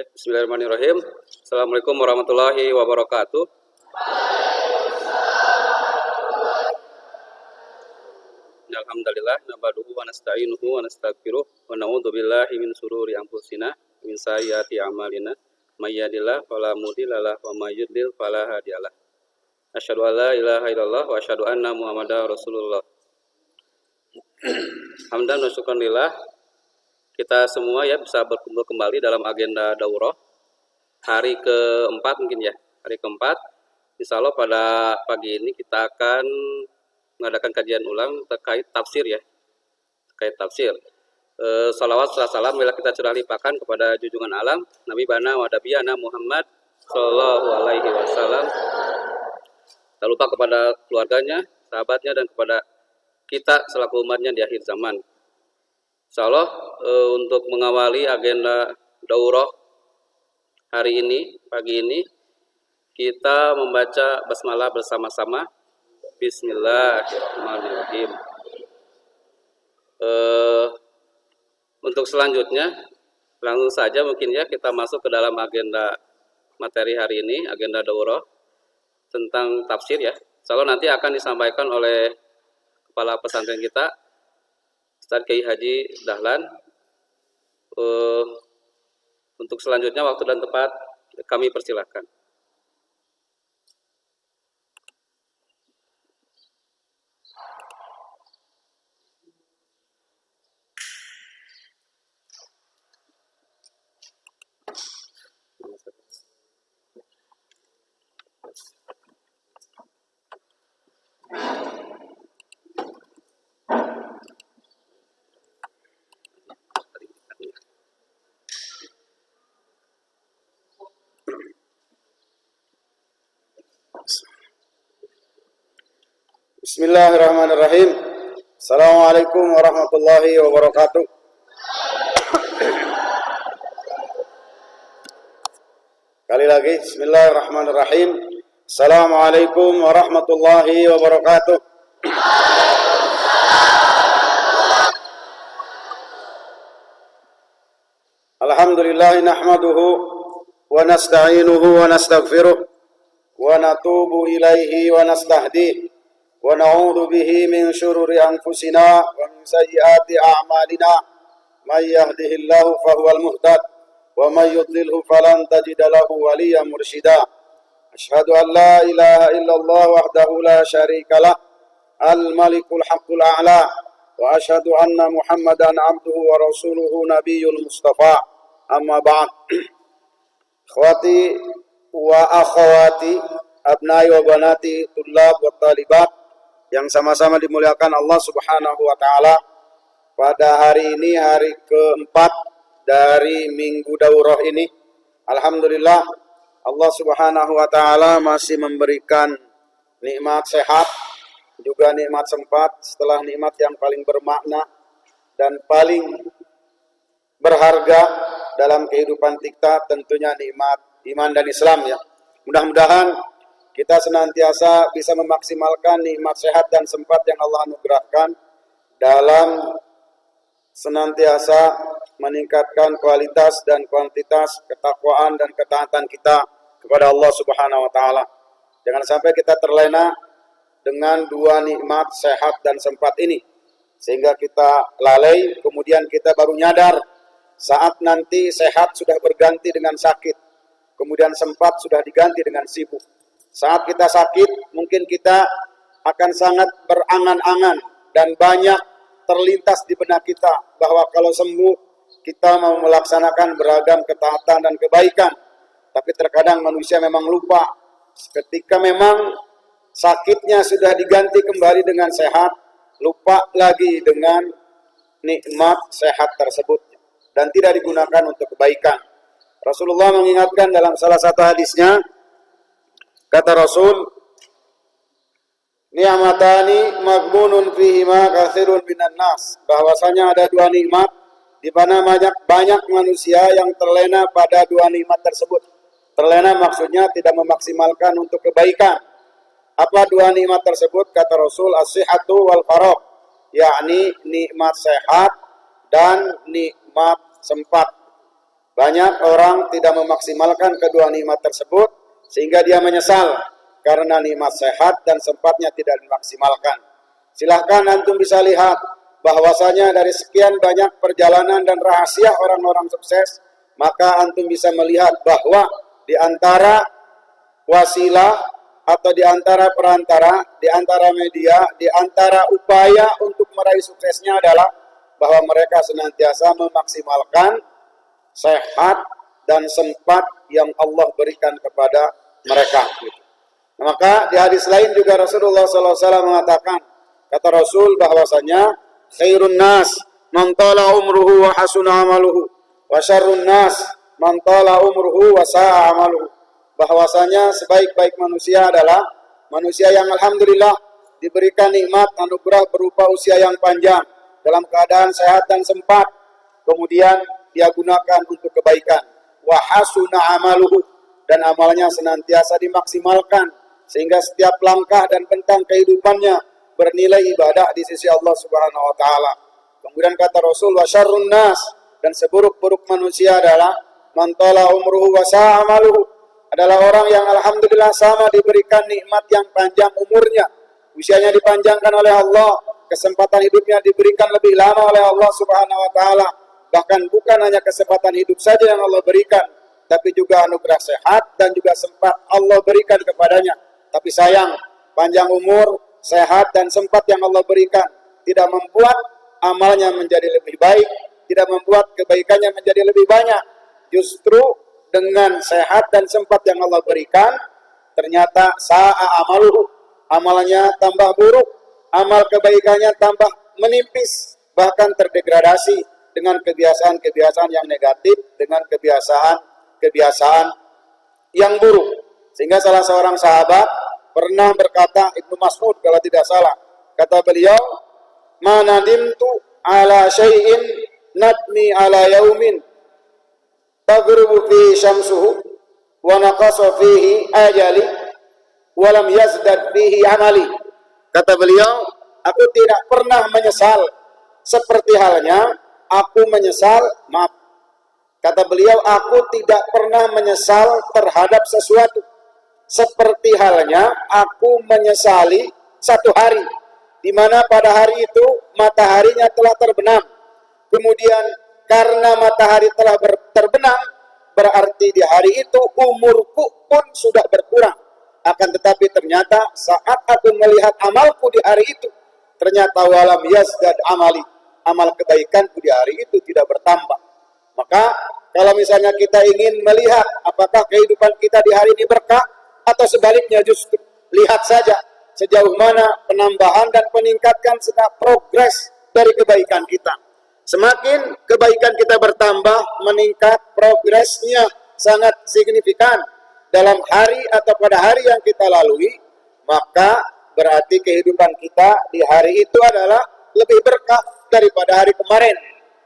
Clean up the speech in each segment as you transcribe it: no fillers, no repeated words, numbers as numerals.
Bismillahirrahmanirrahim. Assalamualaikum warahmatullahi wabarakatuh. Alhamdulillah, nabaduhu wa nasta'inuhu wa nastaghfiruh wa na'udzu billahi min sururi anfusina min sayyiati a'malina may yahdihillahu fala mudhillalah wa may yudhlil fala hadiyalah. Asyhadu an la ilaha illallah wa asyhadu anna Muhammadar Rasulullah. Hamdan wa syukran lillah, kita semua ya bisa berkumpul kembali dalam agenda daurah hari keempat mungkin ya, hari keempat. Insya Allah pada pagi ini kita akan mengadakan kajian ulang terkait tafsir ya, terkait tafsir. Salawat salam bila kita curah limpahkan kepada junjungan alam Nabi Bana wa Nabiyana Muhammad Sallallahu Alaihi Wasallam. Tak lupa kepada keluarganya, sahabatnya, dan kepada kita selaku umatnya di akhir zaman. Insya Allah untuk mengawali agenda daurah hari ini, pagi ini, kita membaca basmalah bersama-sama. Bismillahirrahmanirrahim. Untuk selanjutnya, langsung saja mungkin ya kita masuk ke dalam agenda materi hari ini, agenda daurah tentang tafsir ya. Insya Allah nanti akan disampaikan oleh kepala pesantren kita, Ustaz Kiai Haji Dahlan. Untuk selanjutnya waktu dan tempat kami persilahkan. Bismillahirrahmanirrahim. Assalamualaikum warahmatullahi wabarakatuh. Kali lagi, Bismillahirrahmanirrahim. Assalamualaikum warahmatullahi wabarakatuh. Alhamdulillah nahmaduhu wa nasta'inuhu wa nastaghfiruh wa natubu ilaihi wa nastahdihi wa na'udzu bihi min syururi anfusina wa min sayyiati a'malina may yahdihillahu fahuwal muhtad wa may yudlilhu falan tajida lahu waliyyan mursyida. Asyhadu an la ilaha illallah wahdahu la syarikalah al-malikul haqqul a'la wa asyhadu anna Muhammadan abduhu wa rasuluhu nabiyyul mustafa. Amma ba'd. Ikhwati wa akhwati, abnai wa banati, tullab wa talibat yang sama-sama dimuliakan Allah Subhanahu wa taala. Pada hari ini hari keempat dari minggu daurah ini, alhamdulillah Allah Subhanahu wa taala masih memberikan nikmat sehat, juga nikmat sempat setelah nikmat yang paling bermakna dan paling berharga dalam kehidupan kita, tentunya nikmat iman dan Islam ya. Mudah-mudahan kita senantiasa bisa memaksimalkan nikmat sehat dan sempat yang Allah anugerahkan dalam senantiasa meningkatkan kualitas dan kuantitas ketakwaan dan ketaatan kita kepada Allah Subhanahu wa taala. Jangan sampai kita terlena dengan dua nikmat sehat dan sempat ini sehingga kita lalai, kemudian kita baru nyadar saat nanti sehat sudah berganti dengan sakit, kemudian sempat sudah diganti dengan sibuk. Saat kita sakit, mungkin kita akan sangat berangan-angan dan banyak terlintas di benak kita bahwa kalau sembuh kita mau melaksanakan beragam ketaatan dan kebaikan. Tapi terkadang manusia memang lupa ketika memang sakitnya sudah diganti kembali dengan sehat, lupa lagi dengan nikmat sehat tersebut dan tidak digunakan untuk kebaikan. Rasulullah mengingatkan dalam salah satu hadisnya, kata Rasul, ni'matani maghbunun fihima katsirun minan nas, bahwasanya ada dua nikmat di mana banyak manusia yang terlena pada dua nikmat tersebut. Terlena maksudnya tidak memaksimalkan untuk kebaikan. Apa dua nikmat tersebut? Kata Rasul, as-sihhatu wal faragh, yakni nikmat sehat dan nikmat sempat. Banyak orang tidak memaksimalkan kedua nikmat tersebut sehingga dia menyesal karena nikmat sehat dan sempatnya tidak dimaksimalkan. Silahkan antum bisa lihat bahwasanya dari sekian banyak perjalanan dan rahasia orang-orang sukses, maka antum bisa melihat bahwa di antara wasilah atau di antara perantara, di antara media, di antara upaya untuk meraih suksesnya adalah bahwa mereka senantiasa memaksimalkan sehat dan sempat yang Allah berikan kepada mereka. Maka di hadis lain juga Rasulullah SAW mengatakan, kata Rasul bahwasanya khairun nas man tala umruhu wa hasuna amaluhu wa syarrun nas man tala umruhu wa sa'a amaluhu. Bahwasanya sebaik-baik manusia adalah manusia yang alhamdulillah diberikan nikmat anugerah berupa usia yang panjang dalam keadaan sehat dan sempat, kemudian dia gunakan untuk kebaikan. Wa hasuna amaluhu, dan amalnya senantiasa dimaksimalkan sehingga setiap langkah dan bentang kehidupannya bernilai ibadah di sisi Allah Subhanahu wa taala. Kemudian kata Rasul, wa syarrun nas, dan seburuk-buruk manusia adalah man tala umruhu wa sa'a amaluhu, adalah orang yang alhamdulillah sama diberikan nikmat yang panjang umurnya, usianya dipanjangkan oleh Allah, kesempatan hidupnya diberikan lebih lama oleh Allah Subhanahu wa taala. Bahkan bukan hanya kesempatan hidup saja yang Allah berikan, tapi juga anugerah sehat dan juga sempat Allah berikan kepadanya. Tapi sayang, panjang umur, sehat dan sempat yang Allah berikan tidak membuat amalnya menjadi lebih baik, tidak membuat kebaikannya menjadi lebih banyak. Justru dengan sehat dan sempat yang Allah berikan, ternyata sa'a amaluhu, amalnya tambah buruk, amal kebaikannya tambah menipis, bahkan terdegradasi dengan kebiasaan-kebiasaan yang negatif, dengan kebiasaan yang buruk. Sehingga salah seorang sahabat pernah berkata, Ibnu Mas'ud kalau tidak salah, kata beliau, ma nadimtu ala syai'in nadmi ala yaumin taghrubu fi syamsuhu wa naqasa fihi ajali wa lam yazdad fihi amali. Kata beliau, aku tidak pernah menyesal seperti halnya aku menyesal, maaf. Kata beliau, aku tidak pernah menyesal terhadap sesuatu seperti halnya aku menyesali satu hari di mana pada hari itu mataharinya telah terbenam. Kemudian karena matahari telah terbenam, berarti di hari itu umurku pun sudah berkurang. Akan tetapi ternyata saat aku melihat amalku di hari itu, ternyata walam yazdad amali, amal kebaikanku di hari itu tidak bertambah. Maka kalau misalnya kita ingin melihat apakah kehidupan kita di hari ini berkah atau sebaliknya, justru lihat saja sejauh mana penambahan dan peningkatan serta progres dari kebaikan kita. Semakin kebaikan kita bertambah, meningkat, progresnya sangat signifikan dalam hari atau pada hari yang kita lalui, maka berarti kehidupan kita di hari itu adalah lebih berkah daripada hari kemarin.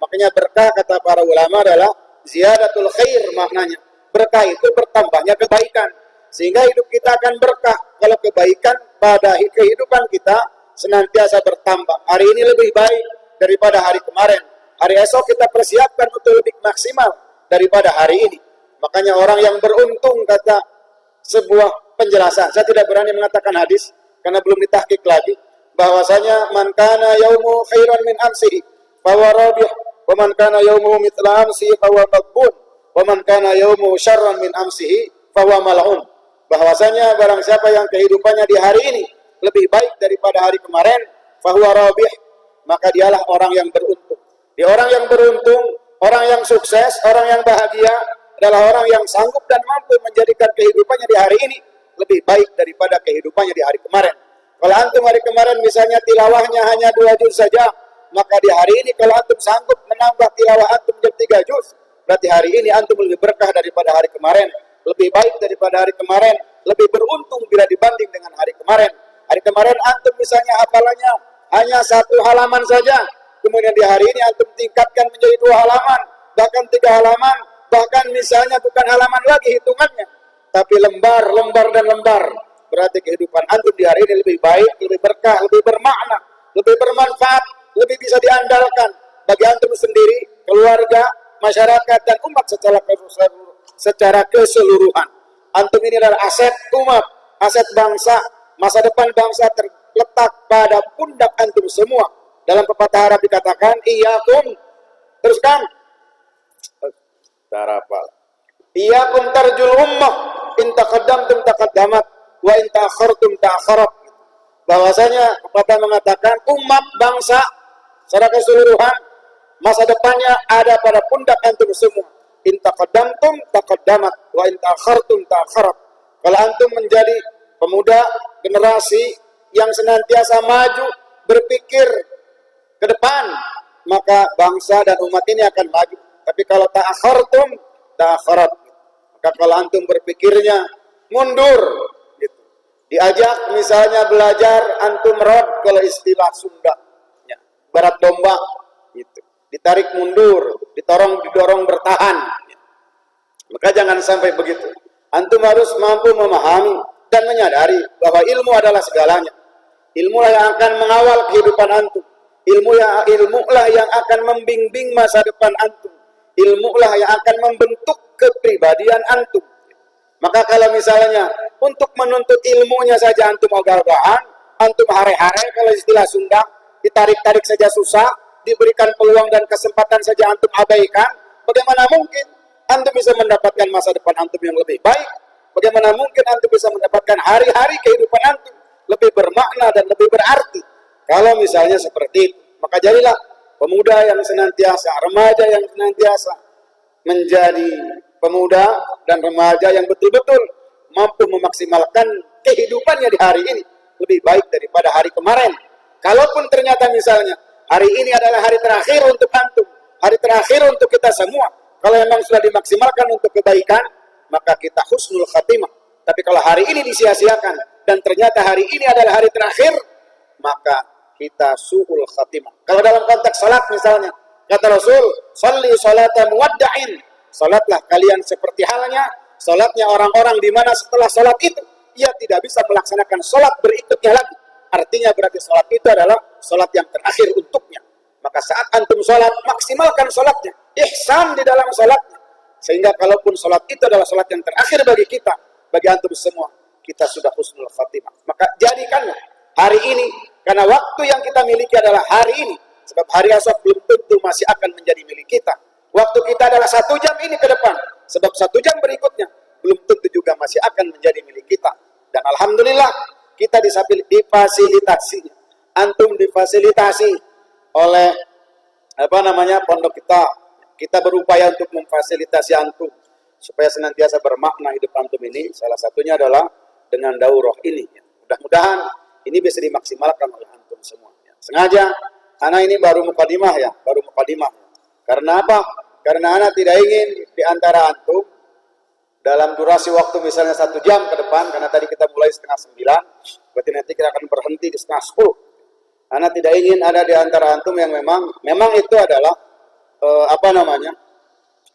Makanya berkah kata para ulama adalah ziyadatul khair, maknanya berkah itu bertambahnya kebaikan, sehingga hidup kita akan berkah kalau kebaikan pada kehidupan kita senantiasa bertambah. Hari ini lebih baik daripada hari kemarin, hari esok kita persiapkan untuk lebih maksimal daripada hari ini. Makanya orang yang beruntung, kata sebuah penjelasan, saya tidak berani mengatakan hadis karena belum ditahqiq lagi, bahwasanya man kana yaumu khairan min amsihi fahuwa rabih, wa man kana yaumu mithla amsihi fahuwa maghbun, wa man kana yaumu syarran min amsihi fahuwa mal'un. Bahwasanya barang siapa yang kehidupannya di hari ini lebih baik daripada hari kemarin, fahuwa rabih, maka dialah orang yang beruntung. Dia orang yang beruntung, orang yang sukses, orang yang bahagia adalah orang yang sanggup dan mampu menjadikan kehidupannya di hari ini lebih baik daripada kehidupannya di hari kemarin. Kalau antum hari kemarin misalnya tilawahnya hanya 2 juz saja, maka di hari ini kalau antum sanggup menambah tilawah antum menjadi 3 juz, berarti hari ini antum lebih berkah daripada hari kemarin, lebih baik daripada hari kemarin, lebih beruntung bila dibanding dengan hari kemarin. Hari kemarin antum misalnya hafalannya hanya 1 halaman saja, kemudian di hari ini antum tingkatkan menjadi 2 halaman, bahkan 3 halaman, bahkan misalnya bukan halaman lagi hitungannya, tapi lembar, lembar dan lembar. Berarti kehidupan antum di hari ini lebih baik, lebih berkah, lebih bermakna, lebih bermanfaat, lebih bisa diandalkan bagi antum sendiri, keluarga, masyarakat dan umat secara keseluruhan. Antum ini adalah aset umat, aset bangsa. Masa depan bangsa terletak pada pundak antum semua. Dalam pepatah Arab dikatakan, iyyakum, teruskan. Tarapal. Iyyakum tarjul ummah, in taqaddamtum taqaddamat, wa in ta'akhartum ta'akharat. Bahwasanya pepatah mengatakan umat bangsa secara keseluruhan masa depannya ada pada pundak antum semua. In taqaddamtum taqaddamat wa in ta'akhartum ta'akharat. Kalau antum menjadi pemuda generasi yang senantiasa maju, berpikir ke depan, maka bangsa dan umat ini akan maju. Tapi kalau ta'akhartum ta'akharat, maka kalau antum berpikirnya mundur, gitu. Diajak misalnya belajar, antum rod, kalau istilah Sunda, ya, barat domba, gitu. Ditarik mundur, didorong bertahan. Maka jangan sampai begitu. Antum harus mampu memahami dan menyadari bahwa ilmu adalah segalanya. Ilmulah yang akan mengawal kehidupan antum. Ilmulah yang akan membimbing masa depan antum. Ilmulah yang akan membentuk kepribadian antum. Maka kalau misalnya untuk menuntut ilmunya saja antum ogah-ogahan, antum hare-hare kalau istilah Sunda, ditarik-tarik saja susah, diberikan peluang dan kesempatan saja antum abaikan, bagaimana mungkin antum bisa mendapatkan masa depan antum yang lebih baik? Bagaimana mungkin antum bisa mendapatkan hari-hari kehidupan antum lebih bermakna dan lebih berarti? Kalau misalnya seperti itu, maka jadilah pemuda yang senantiasa, remaja yang senantiasa menjadi pemuda dan remaja yang betul-betul mampu memaksimalkan kehidupannya di hari ini lebih baik daripada hari kemarin. Kalaupun ternyata misalnya hari ini adalah hari terakhir untuk antum, hari terakhir untuk kita semua, kalau memang sudah dimaksimalkan untuk kebaikan, maka kita husnul khatimah. Tapi kalau hari ini disia-siakan dan ternyata hari ini adalah hari terakhir, maka kita su'ul khatimah. Kalau dalam konteks salat misalnya, kata Rasul, "Shalli salata muwadda'in." Salatlah kalian seperti halnya salatnya orang-orang di mana setelah salat itu ia tidak bisa melaksanakan salat berikutnya lagi. Artinya berarti salat itu adalah salat yang terakhir untuknya. Maka saat antum salat, maksimalkan salatnya, ihsan di dalam salatnya. Sehingga kalaupun salat itu adalah salat yang terakhir bagi kita, bagi antum semua, kita sudah husnul khatimah. Maka jadikanlah hari ini, karena waktu yang kita miliki adalah hari ini. Sebab hari esok belum tentu masih akan menjadi milik kita. Waktu kita adalah 1 jam ini ke depan. Sebab 1 jam berikutnya belum tentu juga masih akan menjadi milik kita. Dan alhamdulillah kita difasilitasi. Antum difasilitasi oleh pondok kita. Kita berupaya untuk memfasilitasi antum supaya senantiasa bermakna hidup antum ini. Salah satunya adalah dengan daurah ini. Mudah-mudahan ini bisa dimaksimalkan oleh antum semua. Sengaja anak ini baru mukadimah ya, Karena apa? Karena anak tidak ingin di antara antum dalam durasi waktu misalnya 1 jam ke depan, karena tadi kita mulai 8:30, berarti nanti kita akan berhenti di 9:30. Anak tidak ingin ada di antara antum yang memang itu adalah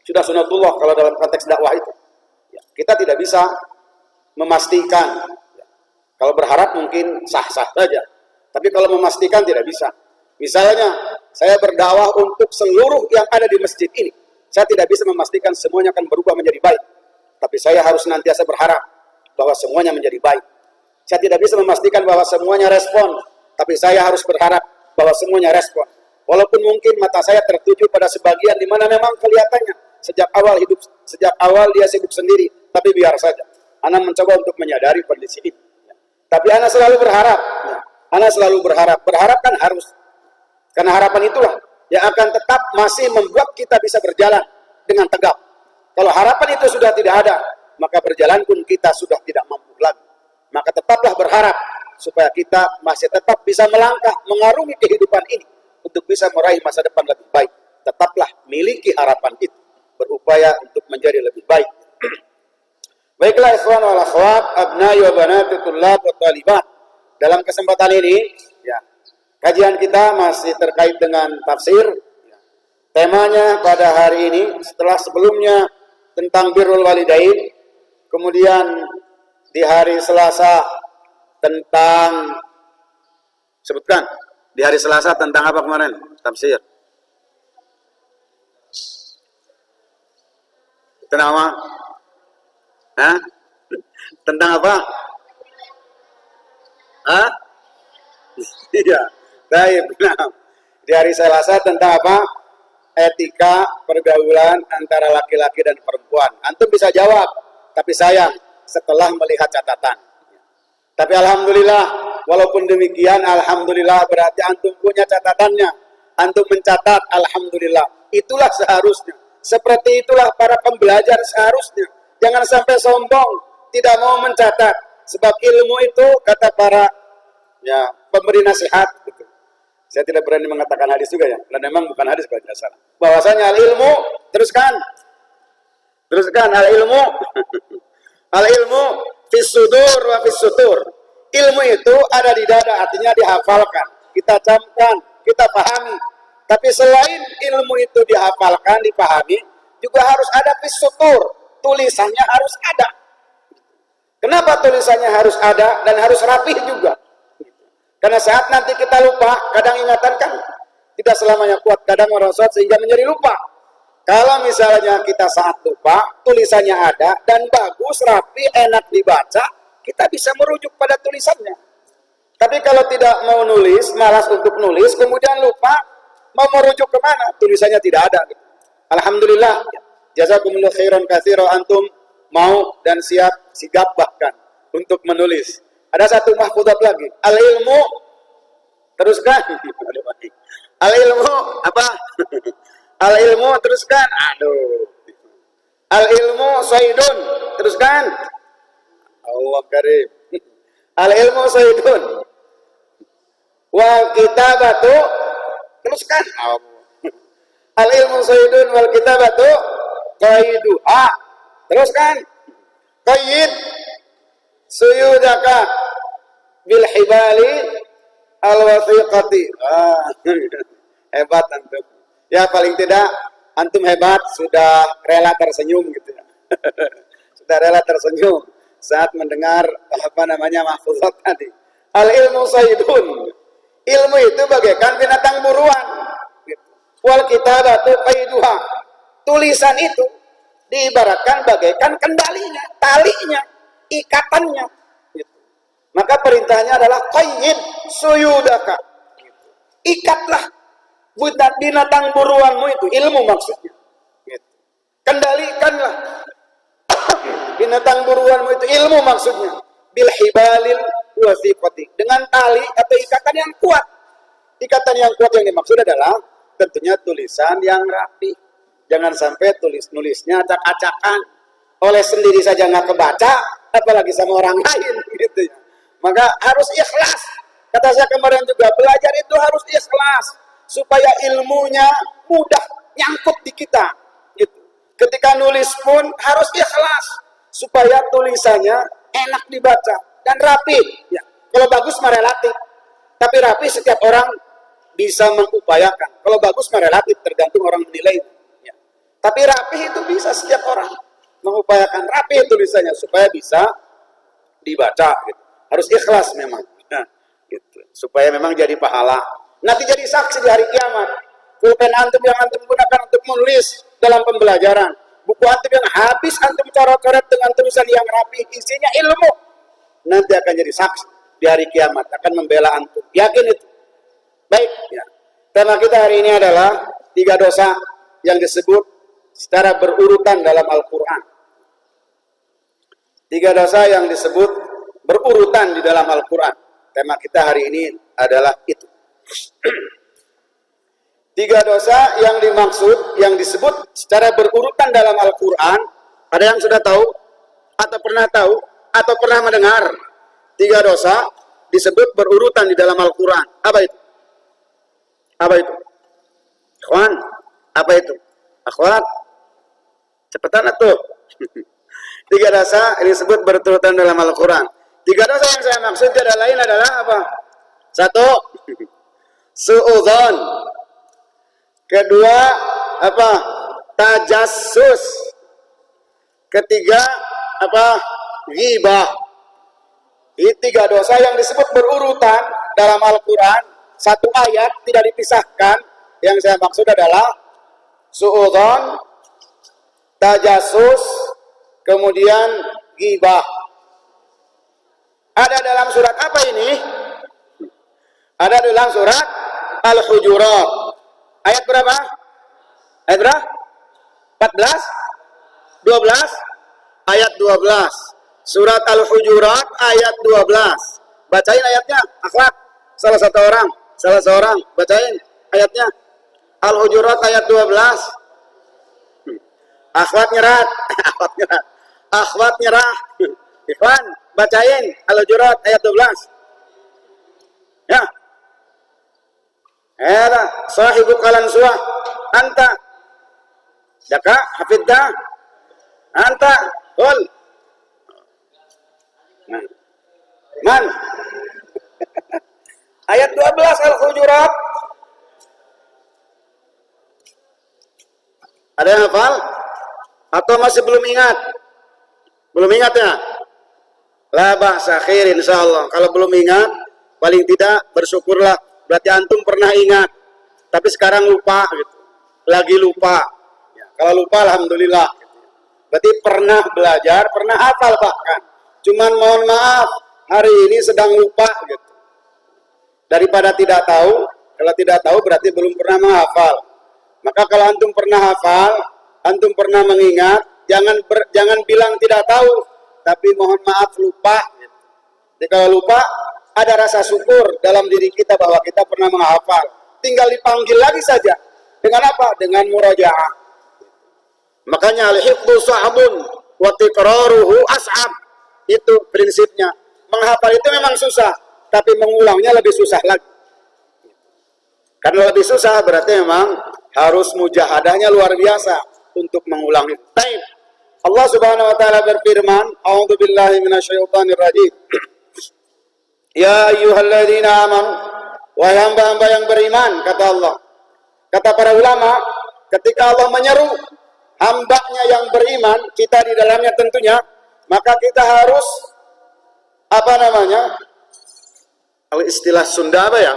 sudah sunatullah kalau dalam konteks dakwah itu. Ya, kita tidak bisa memastikan. Ya, kalau berharap mungkin sah-sah saja, tapi kalau memastikan tidak bisa. Misalnya saya berdakwah untuk seluruh yang ada di masjid ini, saya tidak bisa memastikan semuanya akan berubah menjadi baik, tapi saya harus senantiasa berharap bahwa semuanya menjadi baik. Saya tidak bisa memastikan bahwa semuanya respon, tapi saya harus berharap bahwa semuanya respon. Walaupun mungkin mata saya tertuju pada sebagian di mana memang kelihatannya sejak awal dia sibuk sendiri, tapi biar saja. Ana mencoba untuk menyadari kondisi ini. Tapi ana selalu berharap. Berharap kan harus. Karena harapan itulah yang akan tetap masih membuat kita bisa berjalan dengan tegap. Kalau harapan itu sudah tidak ada, maka berjalan pun kita sudah tidak mampu lagi. Maka tetaplah berharap supaya kita masih tetap bisa melangkah mengarungi kehidupan ini untuk bisa meraih masa depan lebih baik. Tetaplah miliki harapan itu, berupaya untuk menjadi lebih baik. Baiklah ikhwan wal akhwat, abnai wa banati tullab wa talibat. Dalam kesempatan ini, kajian kita masih terkait dengan tafsir. Temanya pada hari ini, setelah sebelumnya tentang birrul walidain, kemudian di hari Selasa tentang di hari Selasa tentang apa kemarin? Tafsir. Tentang apa? Hah? Tentang apa? Hah? Iya. Baik. Nah, di hari Selasa tentang apa? Etika pergaulan antara laki-laki dan perempuan. Antum bisa jawab, tapi sayang setelah melihat catatan. Tapi alhamdulillah, walaupun demikian, alhamdulillah berarti antum punya catatannya. Antum mencatat, alhamdulillah. Itulah seharusnya. Seperti itulah para pembelajar seharusnya. Jangan sampai sombong, tidak mau mencatat. Sebab ilmu itu, kata para pemberi nasihat, gitu. Saya tidak berani mengatakan hadis juga ya, dan memang bukan hadis kalau tidak salah. Bahwasanya al-ilmu, teruskan al-ilmu, al-ilmu fis sudur wa fis sutur. Ilmu itu ada di dada, artinya dihafalkan, kita camkan, kita pahami. Tapi selain ilmu itu dihafalkan, dipahami, juga harus ada fis sutur, tulisannya harus ada. Kenapa tulisannya harus ada dan harus rapih juga? Karena saat nanti kita lupa, kadang ingatan kan tidak selamanya kuat, kadang merosot sehingga menjadi lupa. Kalau misalnya kita saat lupa, tulisannya ada dan bagus, rapi, enak dibaca, kita bisa merujuk pada tulisannya. Tapi kalau tidak mau nulis, malas untuk nulis, kemudian lupa, mau merujuk kemana? Tulisannya tidak ada. Alhamdulillah, jazakumullah khairan katsira, antum mau dan sigap bahkan untuk menulis. Ada satu mahfudzat lagi. Al-ilmu, teruskan. Al-ilmu apa? Al-ilmu, teruskan. Aduh. Al-ilmu saydun, teruskan. Allah karim. Al-ilmu saydun. Wal kitabatu, teruskan. Al-ilmu saydun wal kitabatu qaiduha. Teruskan. Qaid suyudaka bil hibali al wathiqati. Hebat antum. Ya paling tidak antum hebat, sudah rela tersenyum gitu ya. Sudah rela tersenyum saat mendengar mahfuzat tadi. Al ilmu saydun. Ilmu itu bagaikan binatang buruan. Wal kitabatu qaiduha. Tulisan itu diibaratkan bagaikan kendalinya, talinya, ikatannya. Maka perintahnya adalah qayyid suyudaka. Ikatlah binatang buruanmu itu, ilmu maksudnya. Kendalikanlah binatang buruanmu itu, ilmu maksudnya. Bil hibalil wathiqati, dengan tali atau ikatan yang kuat. Ikatan yang kuat yang dimaksud adalah tentunya tulisan yang rapi. Jangan sampai nulisnya acak-acakan, oleh sendiri saja nggak kebaca, apalagi sama orang lain gitu ya. Maka harus ikhlas. Kata saya kemarin juga, belajar itu harus ikhlas supaya ilmunya mudah nyangkut di kita gitu. Ketika nulis pun harus ikhlas supaya tulisannya enak dibaca dan rapi ya. Kalau bagus mah relatif, tapi rapi setiap orang bisa mengupayakan. Kalau bagus mah relatif, tergantung orang menilai ya. Tapi rapi itu bisa setiap orang mengupayakan rapi tulisannya supaya bisa dibaca gitu. Harus ikhlas memang nah, gitu. Supaya memang jadi pahala, nanti jadi saksi di hari kiamat. Pulpen antum yang antum gunakan untuk menulis dalam pembelajaran, buku antum yang habis antum coret-coret dengan tulisan yang rapi, isinya ilmu, nanti akan jadi saksi di hari kiamat, akan membela antum, yakin itu. Baik ya. Tema kita hari ini adalah 3 dosa yang disebut secara berurutan dalam Al-Quran. 3 dosa yang disebut berurutan di dalam Al-Quran. Tema kita hari ini adalah itu. 3 dosa yang dimaksud, yang disebut secara berurutan dalam Al-Quran. Ada yang sudah tahu? Atau pernah tahu? Atau pernah mendengar? 3 dosa disebut berurutan di dalam Al-Quran. Apa itu? Apa itu? Ikhwan, apa itu? Akhwat, cepetan atuh. 3 dosa disebut berurutan dalam Al-Quran. 3 dosa yang saya maksud tidak lain adalah apa? 1, su'udzon. Kedua, apa? Tajassus. Ketiga, apa? Ghibah. Ini 3 dosa yang disebut berurutan dalam Al-Quran. 1 ayat tidak dipisahkan. Yang saya maksud adalah su'udzon, tajasus, kemudian ghibah. Ada dalam surat apa ini? Ada dalam surat Al-Hujurat. Ayat berapa? Ayat berapa? 14? 12? Ayat 12. Surat Al-Hujurat ayat 12. Bacain ayatnya, akhlak. Salah seorang bacain ayatnya. Al-Hujurat ayat 12. Akhlak nyerah. Akhlak nyerah. Ikhwan, bacain Al-Hujurat ayat 12. Ya. Ada sahibu kalan suah. Anta. Daka hafidda. Anta. Qul. Man. Ayat 12 Al-Hujurat. Ada yang hafal? Atau masih belum ingat? Belum ingat ya? La ba'sa khair insyaallah. Kalau belum ingat, paling tidak bersyukurlah. Berarti antum pernah ingat. Tapi sekarang lupa gitu. Lagi lupa. Ya, kalau lupa alhamdulillah. Berarti pernah belajar, pernah hafal bahkan. Cuman mohon maaf, hari ini sedang lupa gitu. Daripada tidak tahu, kalau tidak tahu berarti belum pernah menghafal. Maka kalau antum pernah hafal, antum pernah mengingat, jangan bilang tidak tahu, tapi mohon maaf lupa. Jadi kalau lupa, ada rasa syukur dalam diri kita bahwa kita pernah menghafal. Tinggal dipanggil lagi saja. Dengan apa? Dengan murajaah. Makanya al-hifdzu sa'bun wa tikraruhu as'ab. Itu prinsipnya. Menghafal itu memang susah, tapi mengulangnya lebih susah lagi. Karena lebih susah berarti memang harus mujahadahnya luar biasa untuk mengulangi. Baik. Allah Subhanahu wa taala berfirman, "A'udzu billahi minasyaitonir rajim." Ya ayyuhalladzina amanu, wahai hamba-hamba yang beriman, kata Allah. Kata para ulama, ketika Allah menyeru hambanya yang beriman, kita di dalamnya tentunya, maka kita harus kalau istilah Sunda apa ya?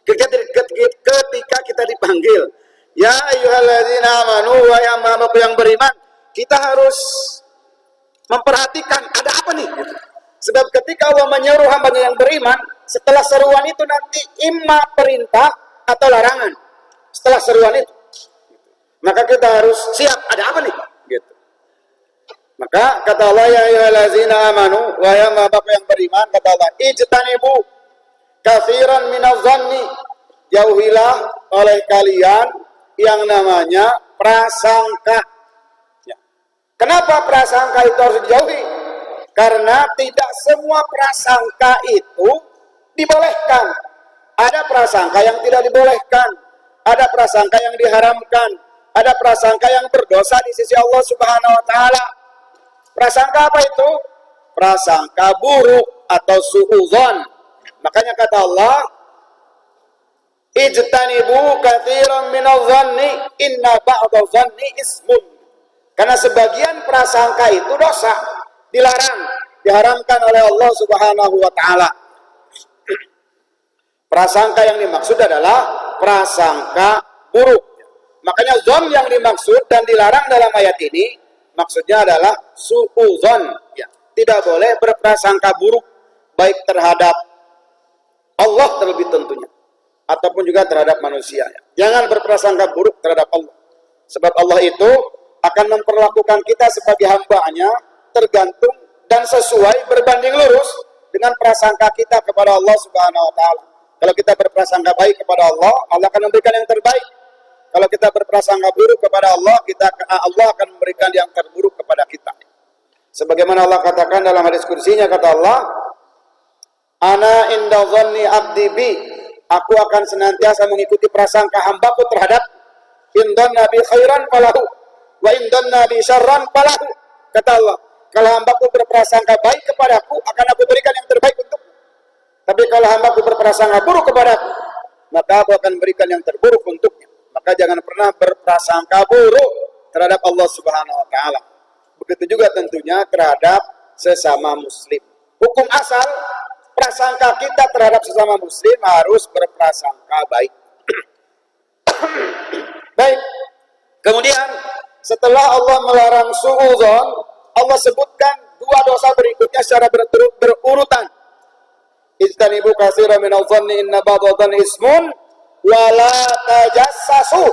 Ketika kita dipanggil, ya ayyuhalladzina amanu, wahai hamba yang beriman, kita harus memperhatikan ada apa nih? Sebab ketika Allah menyeru hambanya yang beriman, setelah seruan itu nanti imma perintah atau larangan. Setelah seruan itu, maka kita harus siap ada apa nih? Gitu. Maka kata Allah, ya ayyuhalladzina amanu, wahai hamba yang beriman, kata Allah, ijtanibu katsiran minadh-dhanni, jauhilah oleh kalian yang namanya prasangka. Ya. Kenapa prasangka itu harus dijauhi? Karena tidak semua prasangka itu dibolehkan. Ada prasangka yang tidak dibolehkan, ada prasangka yang diharamkan, ada prasangka yang berdosa di sisi Allah Subhanahu wa taala. Prasangka apa itu? Prasangka buruk atau suudzon. Makanya kata Allah, ijtanibu katsiran minadh-dhanni inna ba'dadh-dhanni ismun. Karena sebagian prasangka itu dosa, dilarang, diharamkan oleh Allah Subhanahu wa taala. Prasangka yang dimaksud adalah prasangka buruk. Makanya zon yang dimaksud dan dilarang dalam ayat ini maksudnya adalah suudzon. Ya, tidak boleh berprasangka buruk baik terhadap Allah terlebih tentunya ataupun juga terhadap manusia. Jangan berprasangka buruk terhadap Allah. Sebab Allah itu akan memperlakukan kita sebagai hamba-Nya tergantung dan sesuai berbanding lurus dengan prasangka kita kepada Allah Subhanahu wa taala. Kalau kita berprasangka baik kepada Allah, Allah akan memberikan yang terbaik. Kalau kita berprasangka buruk kepada Allah, Allah akan memberikan yang terburuk kepada kita. Sebagaimana Allah katakan dalam hadis kursinya, kata Allah, ana inda dhanni abdi bi, aku akan senantiasa mengikuti prasangka hambaku terhadap in dhanna bi khairan falahu wa in dhanna bi syarran falahu. Kata Allah, kalau hambaku berprasangka baik kepadaku, akan aku berikan yang terbaik untukmu. Tapi kalau hambaku berprasangka buruk kepadaku, maka aku akan berikan yang terburuk untuknya. Maka jangan pernah berprasangka buruk terhadap Allah Subhanahu wa taala. Begitu juga tentunya terhadap sesama muslim. Hukum asal prasangka kita terhadap sesama muslim harus berprasangka baik. Baik. Kemudian setelah Allah melarang suudzon, Allah sebutkan dua dosa berikutnya secara berurutan. Ijtanibu katsiran minadh dhanni inna ba'dadh dhanni ismun wala tajassasu.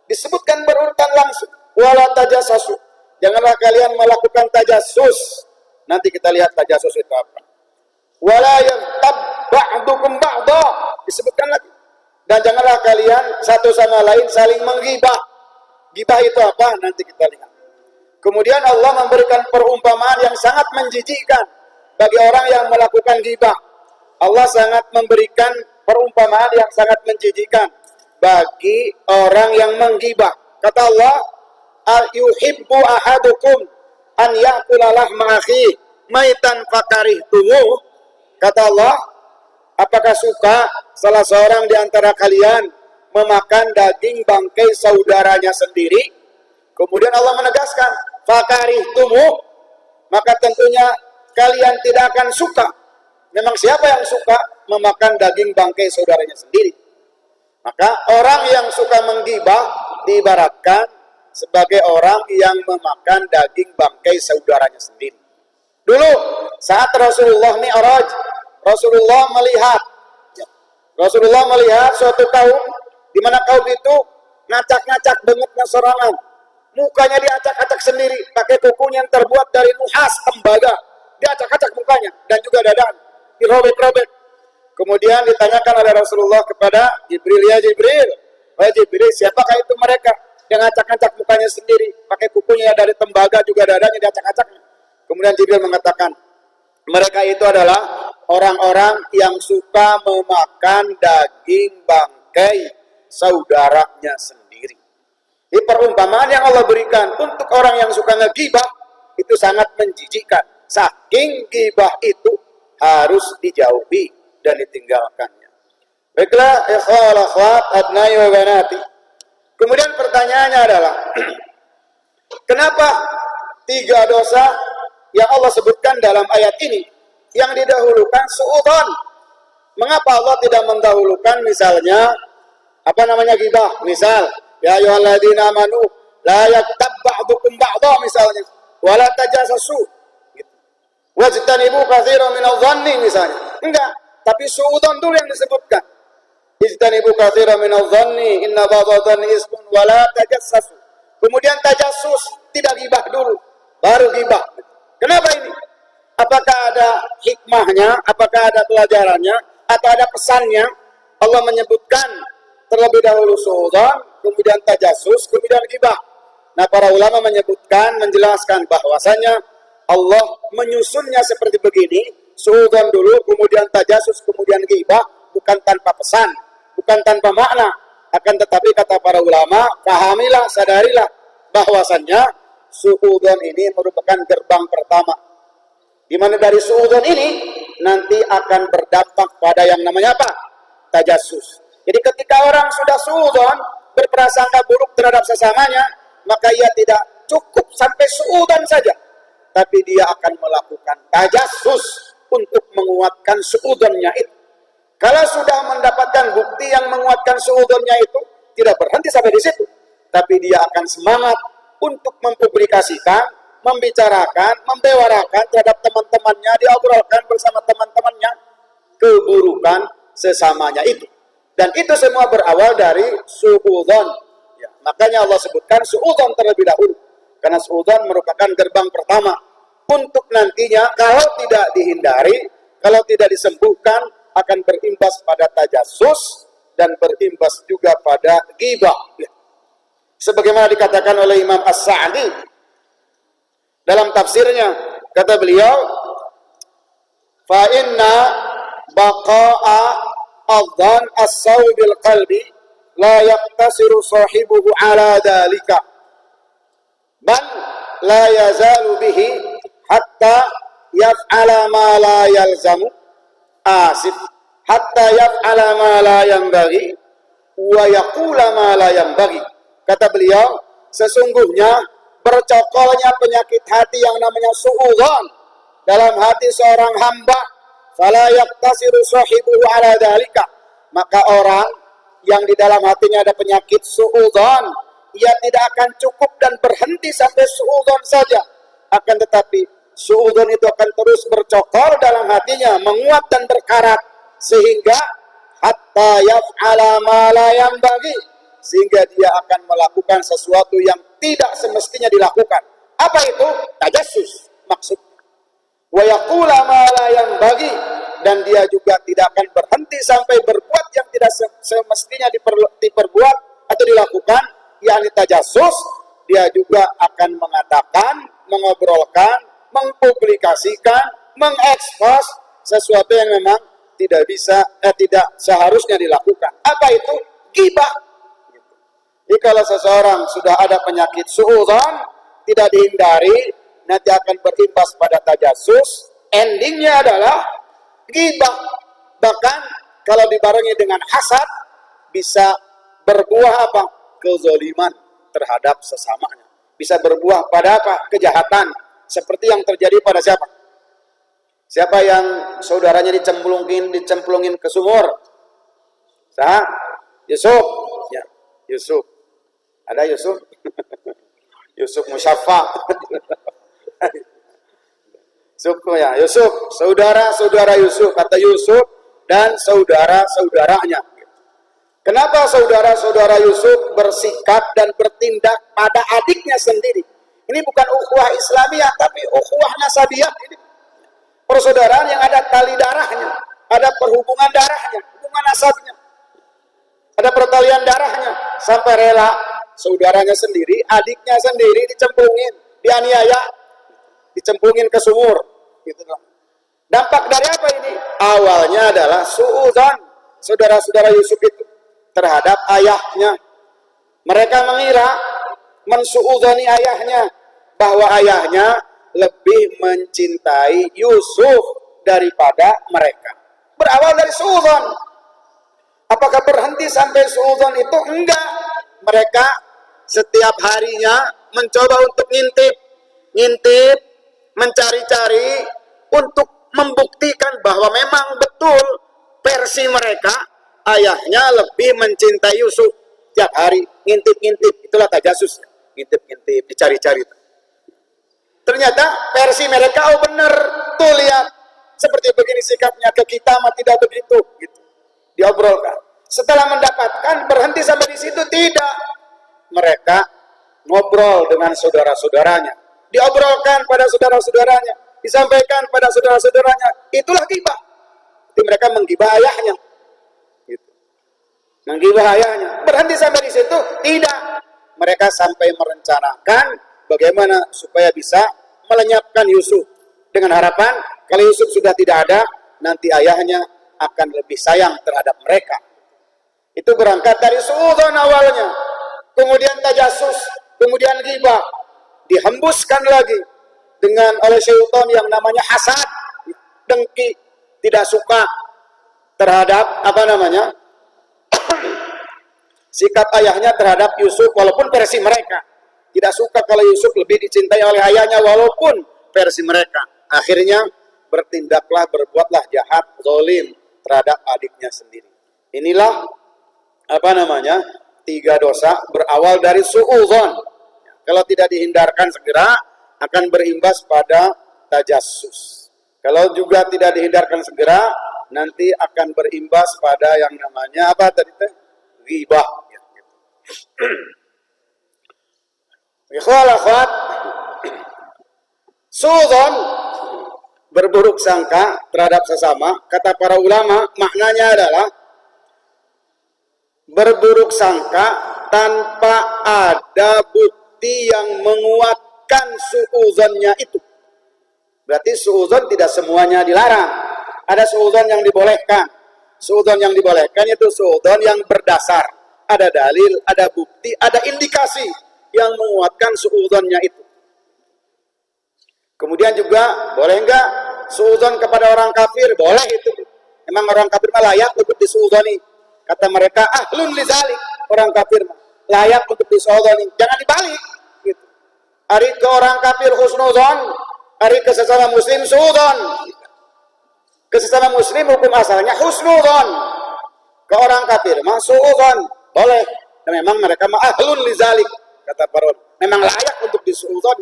Disebutkan berurutan langsung. Wala tajassasu. Janganlah kalian melakukan tajassus. Nanti kita lihat tajassus itu apa. Wala yaghtab ba'dukum ba'dha. Disebutkan lagi. Dan janganlah kalian satu sama lain saling menggibah. Gibah itu apa? Nanti kita lihat. Kemudian Allah memberikan perumpamaan yang sangat menjijikkan bagi orang yang melakukan gibah. Allah sangat memberikan perumpamaan yang sangat menjijikkan bagi orang yang menggibah. Kata Allah, "Yuhibbu ahadukum an ya'kula lahma akhihi maitan fakarihtumuh." Kata Allah, apakah suka salah seorang di antara kalian memakan daging bangkai saudaranya sendiri? Kemudian Allah menegaskan, fakarihtumuh, maka tentunya kalian tidak akan suka. Memang siapa yang suka memakan daging bangkai saudaranya sendiri? Maka orang yang suka menggibah diibaratkan sebagai orang yang memakan daging bangkai saudaranya sendiri. Dulu saat Rasulullah Mi'raj, Rasulullah melihat suatu kaum di mana kaum itu ngacak-ngacak bengeknya sorangan. Mukanya diacak-acak sendiri, pakai kukunya yang terbuat dari nuhas, tembaga. Diacak-acak mukanya dan juga dadanya, dirobek-robek. Kemudian ditanyakan oleh Rasulullah kepada Jibril, "Ya Jibril, wahai Jibril, siapakah itu mereka yang acak-acak mukanya sendiri, pakai kukunya dari tembaga juga dadanya diacak-acaknya?" Kemudian Jibril mengatakan, mereka itu adalah orang-orang yang suka memakan daging bangkai saudaranya sendiri. Ini perumpamaan yang Allah berikan untuk orang yang suka ngegibah itu sangat menjijikkan. Saking gibah itu harus dijauhi dan ditinggalkannya. Baiklah, ikhwal akhwat, abnai wa banati. Kemudian pertanyaannya adalah, kenapa 3 dosa yang Allah sebutkan dalam ayat ini yang didahulukan suudzon? Mengapa Allah tidak mendahulukan misalnya gibah? Misal, ya ayyuhalladzina amanu la yaktab ba'dukum ba'dha misalnya, wala tajassasu gitu. Wajtanibu katsiran minadh dhanni misalnya. Enggak, tapi suudzon dulu yang disebutkan. Ijtanibu katsiran minadh dhanni inna ba'dadh dhanni ismun wala tajassasu. Kemudian tajassus, tidak gibah dulu, baru gibah. Kenapa ini? Apakah ada hikmahnya, apakah ada pelajarannya, atau ada pesannya? Allah menyebutkan terlebih dahulu suudzon, kemudian tajassus, kemudian gibah. Nah, para ulama menyebutkan, menjelaskan bahwasanya Allah menyusunnya seperti begini, suudzon dulu, kemudian tajassus, kemudian gibah, bukan tanpa pesan, bukan tanpa makna. Akan tetapi kata para ulama, pahamilah, sadarilah bahwasanya suudzon ini merupakan gerbang pertama. Di mana dari suudzon ini nanti akan berdampak pada yang namanya apa? Tajassus. Jadi ketika orang sudah suudzon, berprasangka buruk terhadap sesamanya, maka ia tidak cukup sampai suudzon saja, tapi dia akan melakukan tajassus untuk menguatkan suudzonnya itu. Kalau sudah mendapatkan bukti yang menguatkan suudzonnya itu, tidak berhenti sampai di situ, tapi dia akan semangat untuk mempublikasikan, membicarakan, membewarakan terhadap teman-temannya, diobrolkan bersama teman-temannya keburukan sesamanya itu. Dan itu semua berawal dari suudzon. Ya, makanya Allah sebutkan suudzon terlebih dahulu. Karena suudzon merupakan gerbang pertama. Untuk nantinya kalau tidak dihindari, kalau tidak disembuhkan, akan berimbas pada tajassus dan berimbas juga pada ghibah. Ya. Sebagaimana dikatakan oleh Imam As-Sa'di dalam tafsirnya, kata beliau, fa inna baqa'a adhan as-saw bil qalbi la yaqtasiru sahibuhu ala dhalika bal la yazalu bihi hatta yaf'ala ma la yalzamu hatta yaf'ala ma la yanbaghi wa yaqula ma la yanbaghi. Kata beliau, sesungguhnya bercokolnya penyakit hati yang namanya suudzon dalam hati seorang hamba, fala yaqtasiru sahibuhu ala dhalika, maka orang yang di dalam hatinya ada penyakit suudzon, ia tidak akan cukup dan berhenti sampai suudzon saja. Akan tetapi suudzon itu akan terus bercokol dalam hatinya, menguat dan berkarat, sehingga hatta yaf'ala ma la yanbaghi, sehingga dia akan melakukan sesuatu yang tidak semestinya dilakukan. Apa itu? Tajassus maksudnya. Wa yaqula ma la yanbaghi, dan dia juga tidak akan berhenti sampai berbuat yang tidak semestinya diperbuat atau dilakukan, yakni tajassus. Dia juga akan mengatakan, mengobrolkan, mempublikasikan, mengekspos sesuatu yang memang tidak seharusnya dilakukan. Apa itu? Ghibah. Jadi kalau seseorang sudah ada penyakit suudzon, tidak dihindari, nanti akan berimbas pada tajassus. Endingnya adalah ghibah. Bahkan kalau dibarengi dengan hasad, bisa berbuah apa? Kezaliman terhadap sesamanya. Bisa berbuah pada apa? Kejahatan. Seperti yang terjadi pada siapa? Siapa yang saudaranya dicemplungin ke sumur? Yusuf. Ya, Yusuf. Ada Yusuf? Yusuf Musyaffa. Yusuf, saudara-saudara Yusuf, kata Yusuf dan saudara-saudaranya. Kenapa saudara-saudara Yusuf bersikap dan bertindak pada adiknya sendiri? Ini bukan ukhuwah Islamiyah, tapi ukhuwah nasabiyah. Ini persaudaraan yang ada tali darahnya, ada perhubungan darahnya, hubungan nasabnya, ada pertalian darahnya, sampai rela saudaranya sendiri, adiknya sendiri dicemplungin, dianiaya, dicemplungin ke sumur. Gitu. Dampak dari apa ini? Awalnya adalah suudzon saudara-saudara Yusuf itu terhadap ayahnya. Mereka mengira, mensuudzoni ayahnya, bahwa ayahnya lebih mencintai Yusuf daripada mereka. Berawal dari suudzon. Apakah berhenti sampai suudzon itu? Enggak. Mereka setiap harinya mencoba untuk ngintip, mencari-cari untuk membuktikan bahwa memang betul versi mereka, ayahnya lebih mencintai Yusuf. Tiap hari ngintip, itulah tajassus. Ngintip, dicari-cari. Ternyata versi mereka, benar, tuh lihat, seperti begini sikapnya, ke kita mah tidak begitu, gitu. Diobrolkan. Setelah mendapatkan, berhenti sampai di situ? Tidak. Mereka ngobrol dengan saudara-saudaranya, diobrolkan pada saudara-saudaranya, disampaikan pada saudara-saudaranya. Itulah ghibah. Jadi mereka menggibah ayahnya. Gitu. Menggibah ayahnya. Berhenti sampai di situ? Tidak. Mereka sampai merencanakan bagaimana supaya bisa melenyapkan Yusuf. Dengan harapan, kalau Yusuf sudah tidak ada, nanti ayahnya akan lebih sayang terhadap mereka. Itu berangkat dari suudzon awalnya. Kemudian tajassus, kemudian ghibah. Dihembuskan lagi oleh syaitan yang namanya hasad, dengki, tidak suka terhadap sikap ayahnya terhadap Yusuf, walaupun versi mereka. Tidak suka kalau Yusuf lebih dicintai oleh ayahnya walaupun versi mereka. Akhirnya berbuatlah jahat, zalim terhadap adiknya sendiri. Inilah 3 dosa berawal dari suudzon. Kalau tidak dihindarkan segera, akan berimbas pada tajassus. Kalau juga tidak dihindarkan segera, nanti akan berimbas pada yang namanya ghibah. Ikhwal akhwat, suudzon, berburuk sangka terhadap sesama, kata para ulama, maknanya adalah berburuk sangka tanpa ada bukti yang menguatkan suudzonnya itu. Berarti suudzon tidak semuanya dilarang. Ada suudzon yang dibolehkan. Suudzon yang dibolehkan itu suudzon yang berdasar. Ada dalil, ada bukti, ada indikasi yang menguatkan suudzonnya itu. Kemudian juga boleh enggak suudzon kepada orang kafir? Boleh itu. Memang orang kafir mah layak untuk disuudzoni. Kata mereka, ahlun lizalik, orang kafir layak untuk disuudzoni. Jangan dibalik. Gitu. Hari ke orang kafir husnuzon, hari ke sesama muslim suudzon. Ke sesama muslim hukum asalnya husnuzon. Ke orang kafir mah suudzon. Boleh. Dan memang mereka mah ahlun lizalik, kata para ulama. Memang layak untuk disuudzon.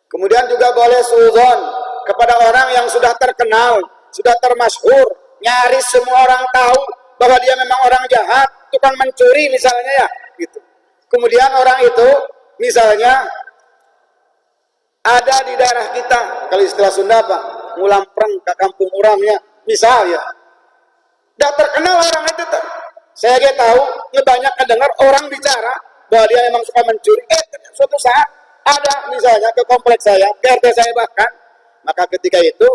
Kemudian juga boleh suudzon kepada orang yang sudah terkenal, sudah termasyhur, nyaris semua orang tahu bahwa dia memang orang jahat, tukang mencuri misalnya ya, gitu. Kemudian orang itu misalnya ada di daerah kita, kalau istilah Sunda apa? Ngulampreng ke kampung orangnya, misalnya. Udah terkenal orang itu tuh. Saya aja tahu, ngebanyak kedengar orang bicara bahwa dia memang suka mencuri. Suatu saat ada misalnya ke kompleks saya, ke RT saya bahkan, maka ketika itu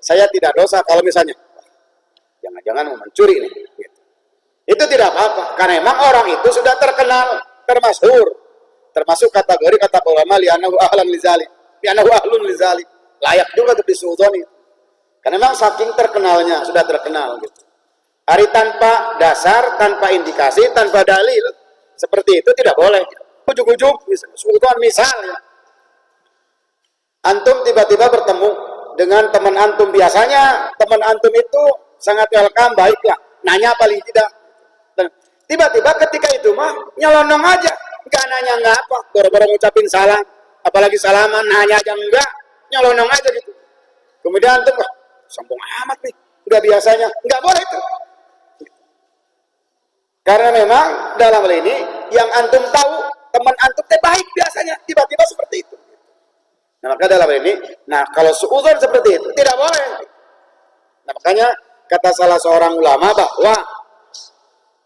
saya tidak dosa kalau misalnya jangan-jangan mau mencuri nih. Gitu. Itu tidak apa-apa, karena memang orang itu sudah terkenal, termasyhur, termasuk kategori kata ulama li'annahu ahlan lizalik, li'annahu ahlun lizalik, layak juga untuk disuudzoni. Karena memang saking terkenalnya, sudah terkenal gitu. Hari tanpa dasar, tanpa indikasi, tanpa dalil, seperti itu tidak boleh. Ujuk-ujuk, suudzon misalnya. Antum tiba-tiba bertemu dengan teman antum, biasanya teman antum itu sangat welcome, baiklah, nanya paling tidak. Dan tiba-tiba ketika itu mah nyelonong aja, nggak nanya nggak apa, baru-baru ngucapin salam, apalagi salaman, nanya aja enggak, nyelonong aja gitu. Kemudian antum, sombong amat nih, udah biasanya, nggak boleh itu. Karena memang dalam hal ini yang antum tahu teman antum baik biasanya, tiba-tiba seperti itu. Nah, maka dalam hal ini, kalau suudzon seperti itu tidak boleh. Nah, makanya kata salah seorang ulama bahwa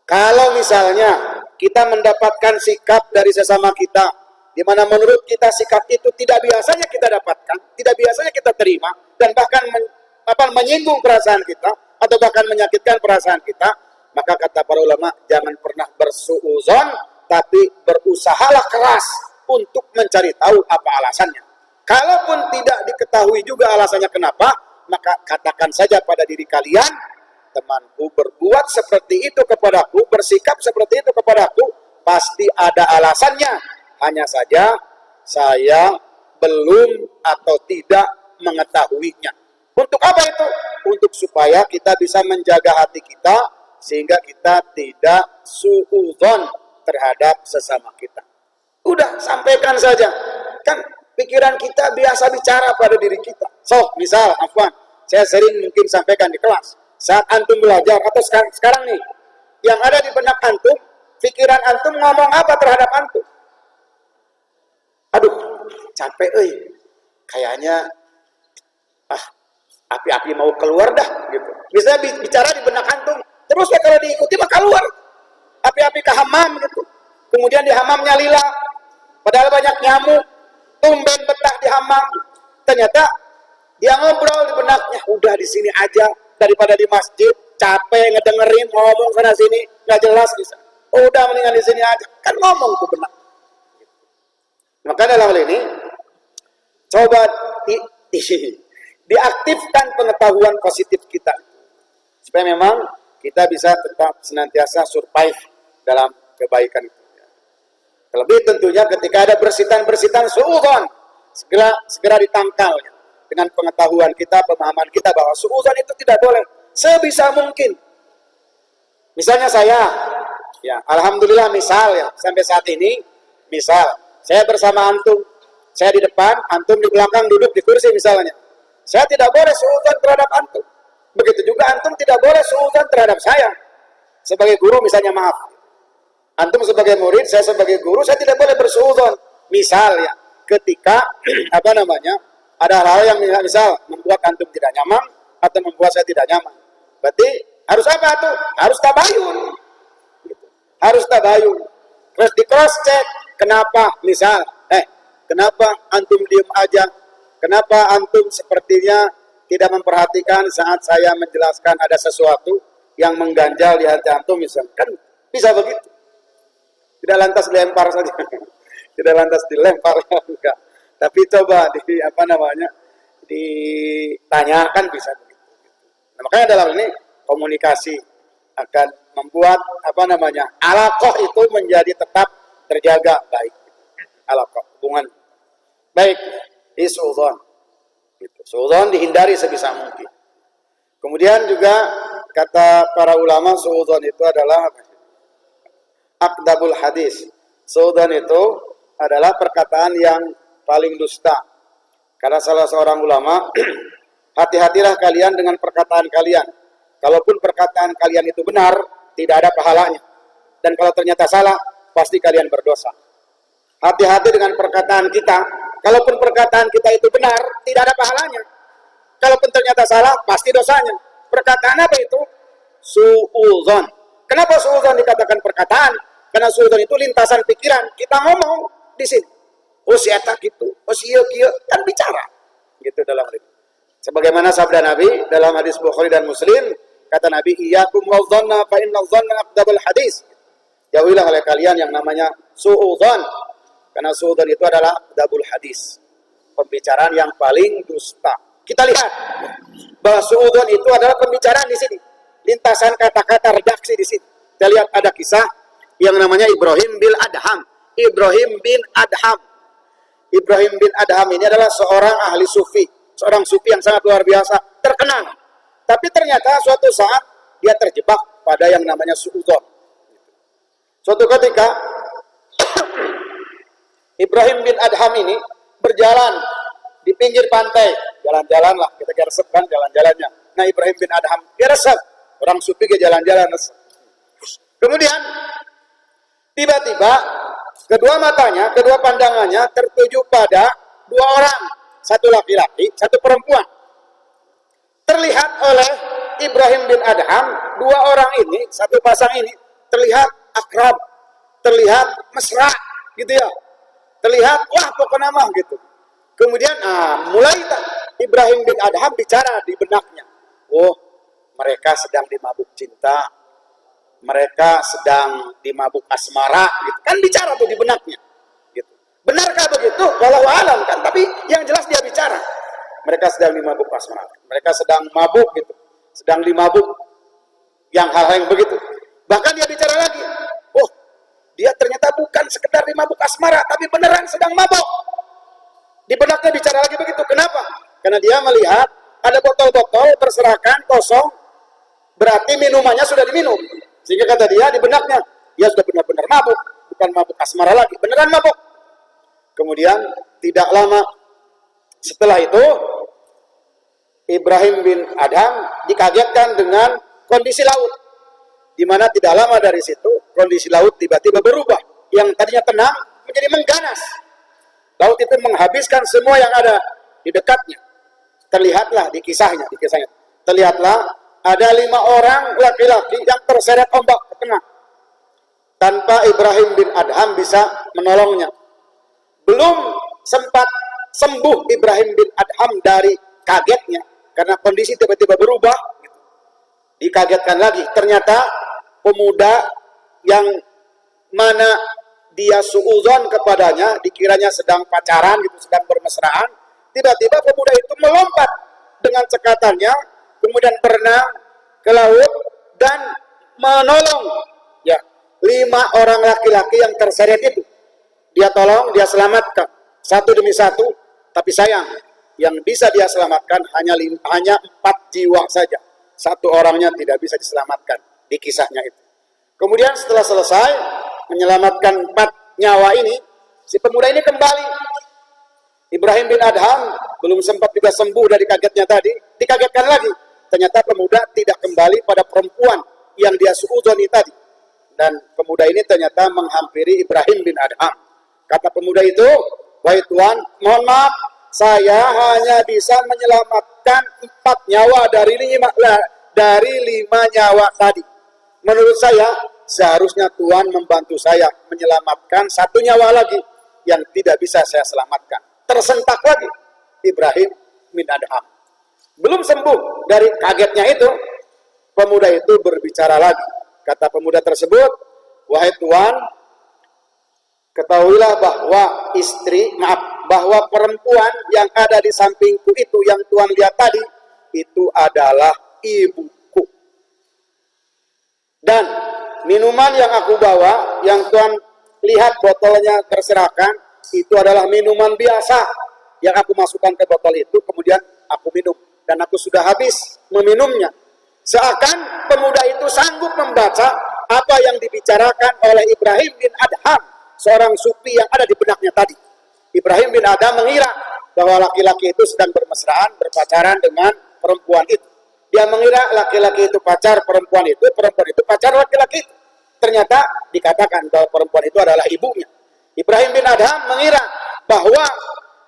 kalau misalnya kita mendapatkan sikap dari sesama kita, di mana menurut kita sikap itu tidak biasanya kita dapatkan, tidak biasanya kita terima, dan bahkan menyinggung perasaan kita atau bahkan menyakitkan perasaan kita, maka kata para ulama jangan pernah bersuudzon, tapi berusahalah keras untuk mencari tahu apa alasannya. Kalaupun tidak diketahui juga alasannya kenapa, maka katakan saja pada diri kalian, temanku berbuat seperti itu kepadaku, bersikap seperti itu kepadaku, pasti ada alasannya. Hanya saja saya belum atau tidak mengetahuinya. Untuk apa itu? Untuk supaya kita bisa menjaga hati kita, sehingga kita tidak suudzon terhadap sesama kita. Udah, sampaikan saja. Kan pikiran kita biasa bicara pada diri kita. Misal, saya sering mungkin sampaikan di kelas. Saat antum belajar, atau sekarang nih, yang ada di benak antum, pikiran antum ngomong apa terhadap antum? Aduh, capek kayaknya, api-api mau keluar dah, gitu. Bisa bicara di benak antum, terus kalau diikuti mah keluar. Api-api ke hamam gitu. Kemudian di hamamnya lila. Padahal banyak nyamuk. Tumben betah di hamam. Ternyata dia ngobrol di benaknya. Udah di sini aja daripada di masjid. Capek ngedengerin ngomong sana sini nggak jelas bisa. Udah mendingan di sini aja. Kan ngomong tuh benak. Maka dalam hal ini coba diaktifkan pengetahuan positif kita. Supaya memang kita bisa tetap senantiasa survive dalam kebaikan itu. Terlebih tentunya ketika ada bersitan-bersitan suudzon, segera ditangkal dengan pengetahuan kita, pemahaman kita bahwa suudzon itu tidak boleh. Sebisa mungkin. Misalnya saya, alhamdulillah sampai saat ini, saya bersama antum, saya di depan, antum di belakang duduk di kursi misalnya. Saya tidak boleh suudzon terhadap antum. Begitu juga antum tidak boleh suudzon terhadap saya. Sebagai guru misalnya, maaf. Antum sebagai murid, saya sebagai guru, saya tidak boleh bersuudzon. Misal ketika ada hal-hal yang misal membuat antum tidak nyaman atau membuat saya tidak nyaman. Berarti harus apa tuh? Harus tabayun. Harus tabayun. Terus di cross check, kenapa? Misal, kenapa antum diam aja? Kenapa antum sepertinya tidak memperhatikan saat saya menjelaskan ada sesuatu yang mengganjal di hati antum misalkan? Kan bisa begitu. Tidak lantas dilempar saja. Tidak lantas dilempar enggak. Tapi coba ditanyakan bisa begitu. Nah, makanya dalam ini komunikasi akan membuat alaqah itu menjadi tetap terjaga baik. Alaqah hubungan baik. Suudzon. Suudzon dihindari sebisa mungkin. Kemudian juga kata para ulama suudzon itu adalah akdabul hadis, Suudzon itu adalah perkataan yang paling dusta. Karena salah seorang ulama, hati-hatilah kalian dengan perkataan kalian. Kalaupun perkataan kalian itu benar, tidak ada pahalanya. Dan kalau ternyata salah, pasti kalian berdosa. Hati-hati dengan perkataan kita. Kalaupun perkataan kita itu benar, tidak ada pahalanya. Kalaupun ternyata salah, pasti dosanya. Perkataan apa itu? Suudzon. Kenapa suudzon dikatakan perkataan? Karena suudzon itu lintasan pikiran. Kita ngomong di sini. Oh si eta gitu, oh si iya kan bicara. Gitu dalam hadis. Sebagaimana sabda Nabi dalam hadis Bukhari dan Muslim, kata Nabi, iyyakum wadh-dhanna fa inna dhanna aqdabul hadis. Jauhilah oleh kalian yang namanya suudzon. Karena suudzon itu adalah aqdabul hadis. Pembicaraan yang paling dusta. Kita lihat bahwa suudzon itu adalah pembicaraan di sini. Lintasan kata-kata redaksi di sini. Kita lihat ada kisah yang namanya Ibrahim bin Adham. Ibrahim bin Adham. Ibrahim bin Adham ini adalah seorang ahli sufi. Seorang sufi yang sangat luar biasa. Terkenal. Tapi ternyata suatu saat dia terjebak pada yang namanya suudzon. Suatu ketika Ibrahim bin Adham ini berjalan di pinggir pantai. Jalan-jalan lah. Kita resep kan jalan-jalannya. Nah Ibrahim bin Adham dia resep. Orang sufi ke jalan-jalan resep. Kemudian tiba-tiba kedua matanya, kedua pandangannya tertuju pada dua orang. Satu laki-laki, satu perempuan. Terlihat oleh Ibrahim bin Adham, dua orang ini, satu pasang ini, terlihat akrab, terlihat mesra, gitu ya. Terlihat, wah pokoknya mah gitu. Kemudian, mulai Ibrahim bin Adham bicara di benaknya. Oh, mereka sedang dimabuk cinta. Mereka sedang dimabuk asmara, gitu. Kan bicara tuh di benaknya, gitu. Benarkah begitu? Wallahu alam kan, tapi yang jelas dia bicara. Mereka sedang dimabuk asmara, mereka sedang mabuk, gitu. Sedang dimabuk, yang hal-hal yang begitu. Bahkan dia bicara lagi, oh, dia ternyata bukan sekedar dimabuk asmara, tapi beneran sedang mabuk. Di benaknya bicara lagi begitu. Kenapa? Karena dia melihat ada botol-botol berserakan kosong, berarti minumannya sudah diminum. Sehingga kata dia di benaknya, dia sudah benar-benar mabuk, bukan mabuk asmara lagi, beneran mabuk. Kemudian tidak lama setelah itu, Ibrahim bin Adham dikagetkan dengan kondisi laut, di mana tidak lama dari situ kondisi laut tiba-tiba berubah. Yang tadinya tenang menjadi mengganas. Laut itu menghabiskan semua yang ada di dekatnya. Terlihatlah di kisahnya. Terlihatlah ada 5 orang laki-laki yang terseret ombak ke tengah. Tanpa Ibrahim bin Adham bisa menolongnya. Belum sempat sembuh Ibrahim bin Adham dari kagetnya. Karena kondisi tiba-tiba berubah. Dikagetkan lagi. Ternyata pemuda yang mana dia suudzon kepadanya, dikiranya sedang pacaran, gitu, sedang bermesraan. Tiba-tiba pemuda itu melompat dengan cekatannya, kemudian berenang ke laut dan menolong 5 orang laki-laki yang terseret itu. Dia tolong, dia selamatkan satu demi satu, tapi sayang yang bisa dia selamatkan hanya 4 jiwa saja. Satu orangnya tidak bisa diselamatkan di kisahnya itu. Kemudian setelah selesai menyelamatkan 4 nyawa ini, si pemuda ini kembali. Ibrahim bin Adham belum sempat juga sembuh dari kagetnya tadi, dikagetkan lagi. Ternyata pemuda tidak kembali pada perempuan yang dia suudzoni tadi. Dan pemuda ini ternyata menghampiri Ibrahim bin Adham. Kata pemuda itu, wahai Tuan, mohon maaf, saya hanya bisa menyelamatkan 4 nyawa dari 5 nyawa tadi. Menurut saya, seharusnya Tuan membantu saya menyelamatkan 1 nyawa lagi yang tidak bisa saya selamatkan. Tersentak lagi Ibrahim bin Adham. Belum sembuh dari kagetnya itu, pemuda itu berbicara lagi. Kata pemuda tersebut, wahai Tuan, ketahuilah bahwa perempuan yang ada di sampingku itu, yang Tuan lihat tadi, itu adalah ibuku. Dan minuman yang aku bawa, yang Tuan lihat botolnya terserahkan, itu adalah minuman biasa yang aku masukkan ke botol itu, kemudian aku minum. Dan aku sudah habis meminumnya. Seakan pemuda itu sanggup membaca apa yang dibicarakan oleh Ibrahim bin Adham. seorang sufi yang ada di benaknya tadi. Ibrahim bin Adham mengira bahwa laki-laki itu sedang bermesraan, berpacaran dengan perempuan itu. Dia mengira laki-laki itu pacar perempuan itu pacar laki-laki itu. Ternyata dikatakan bahwa perempuan itu adalah ibunya. Ibrahim bin Adham mengira bahwa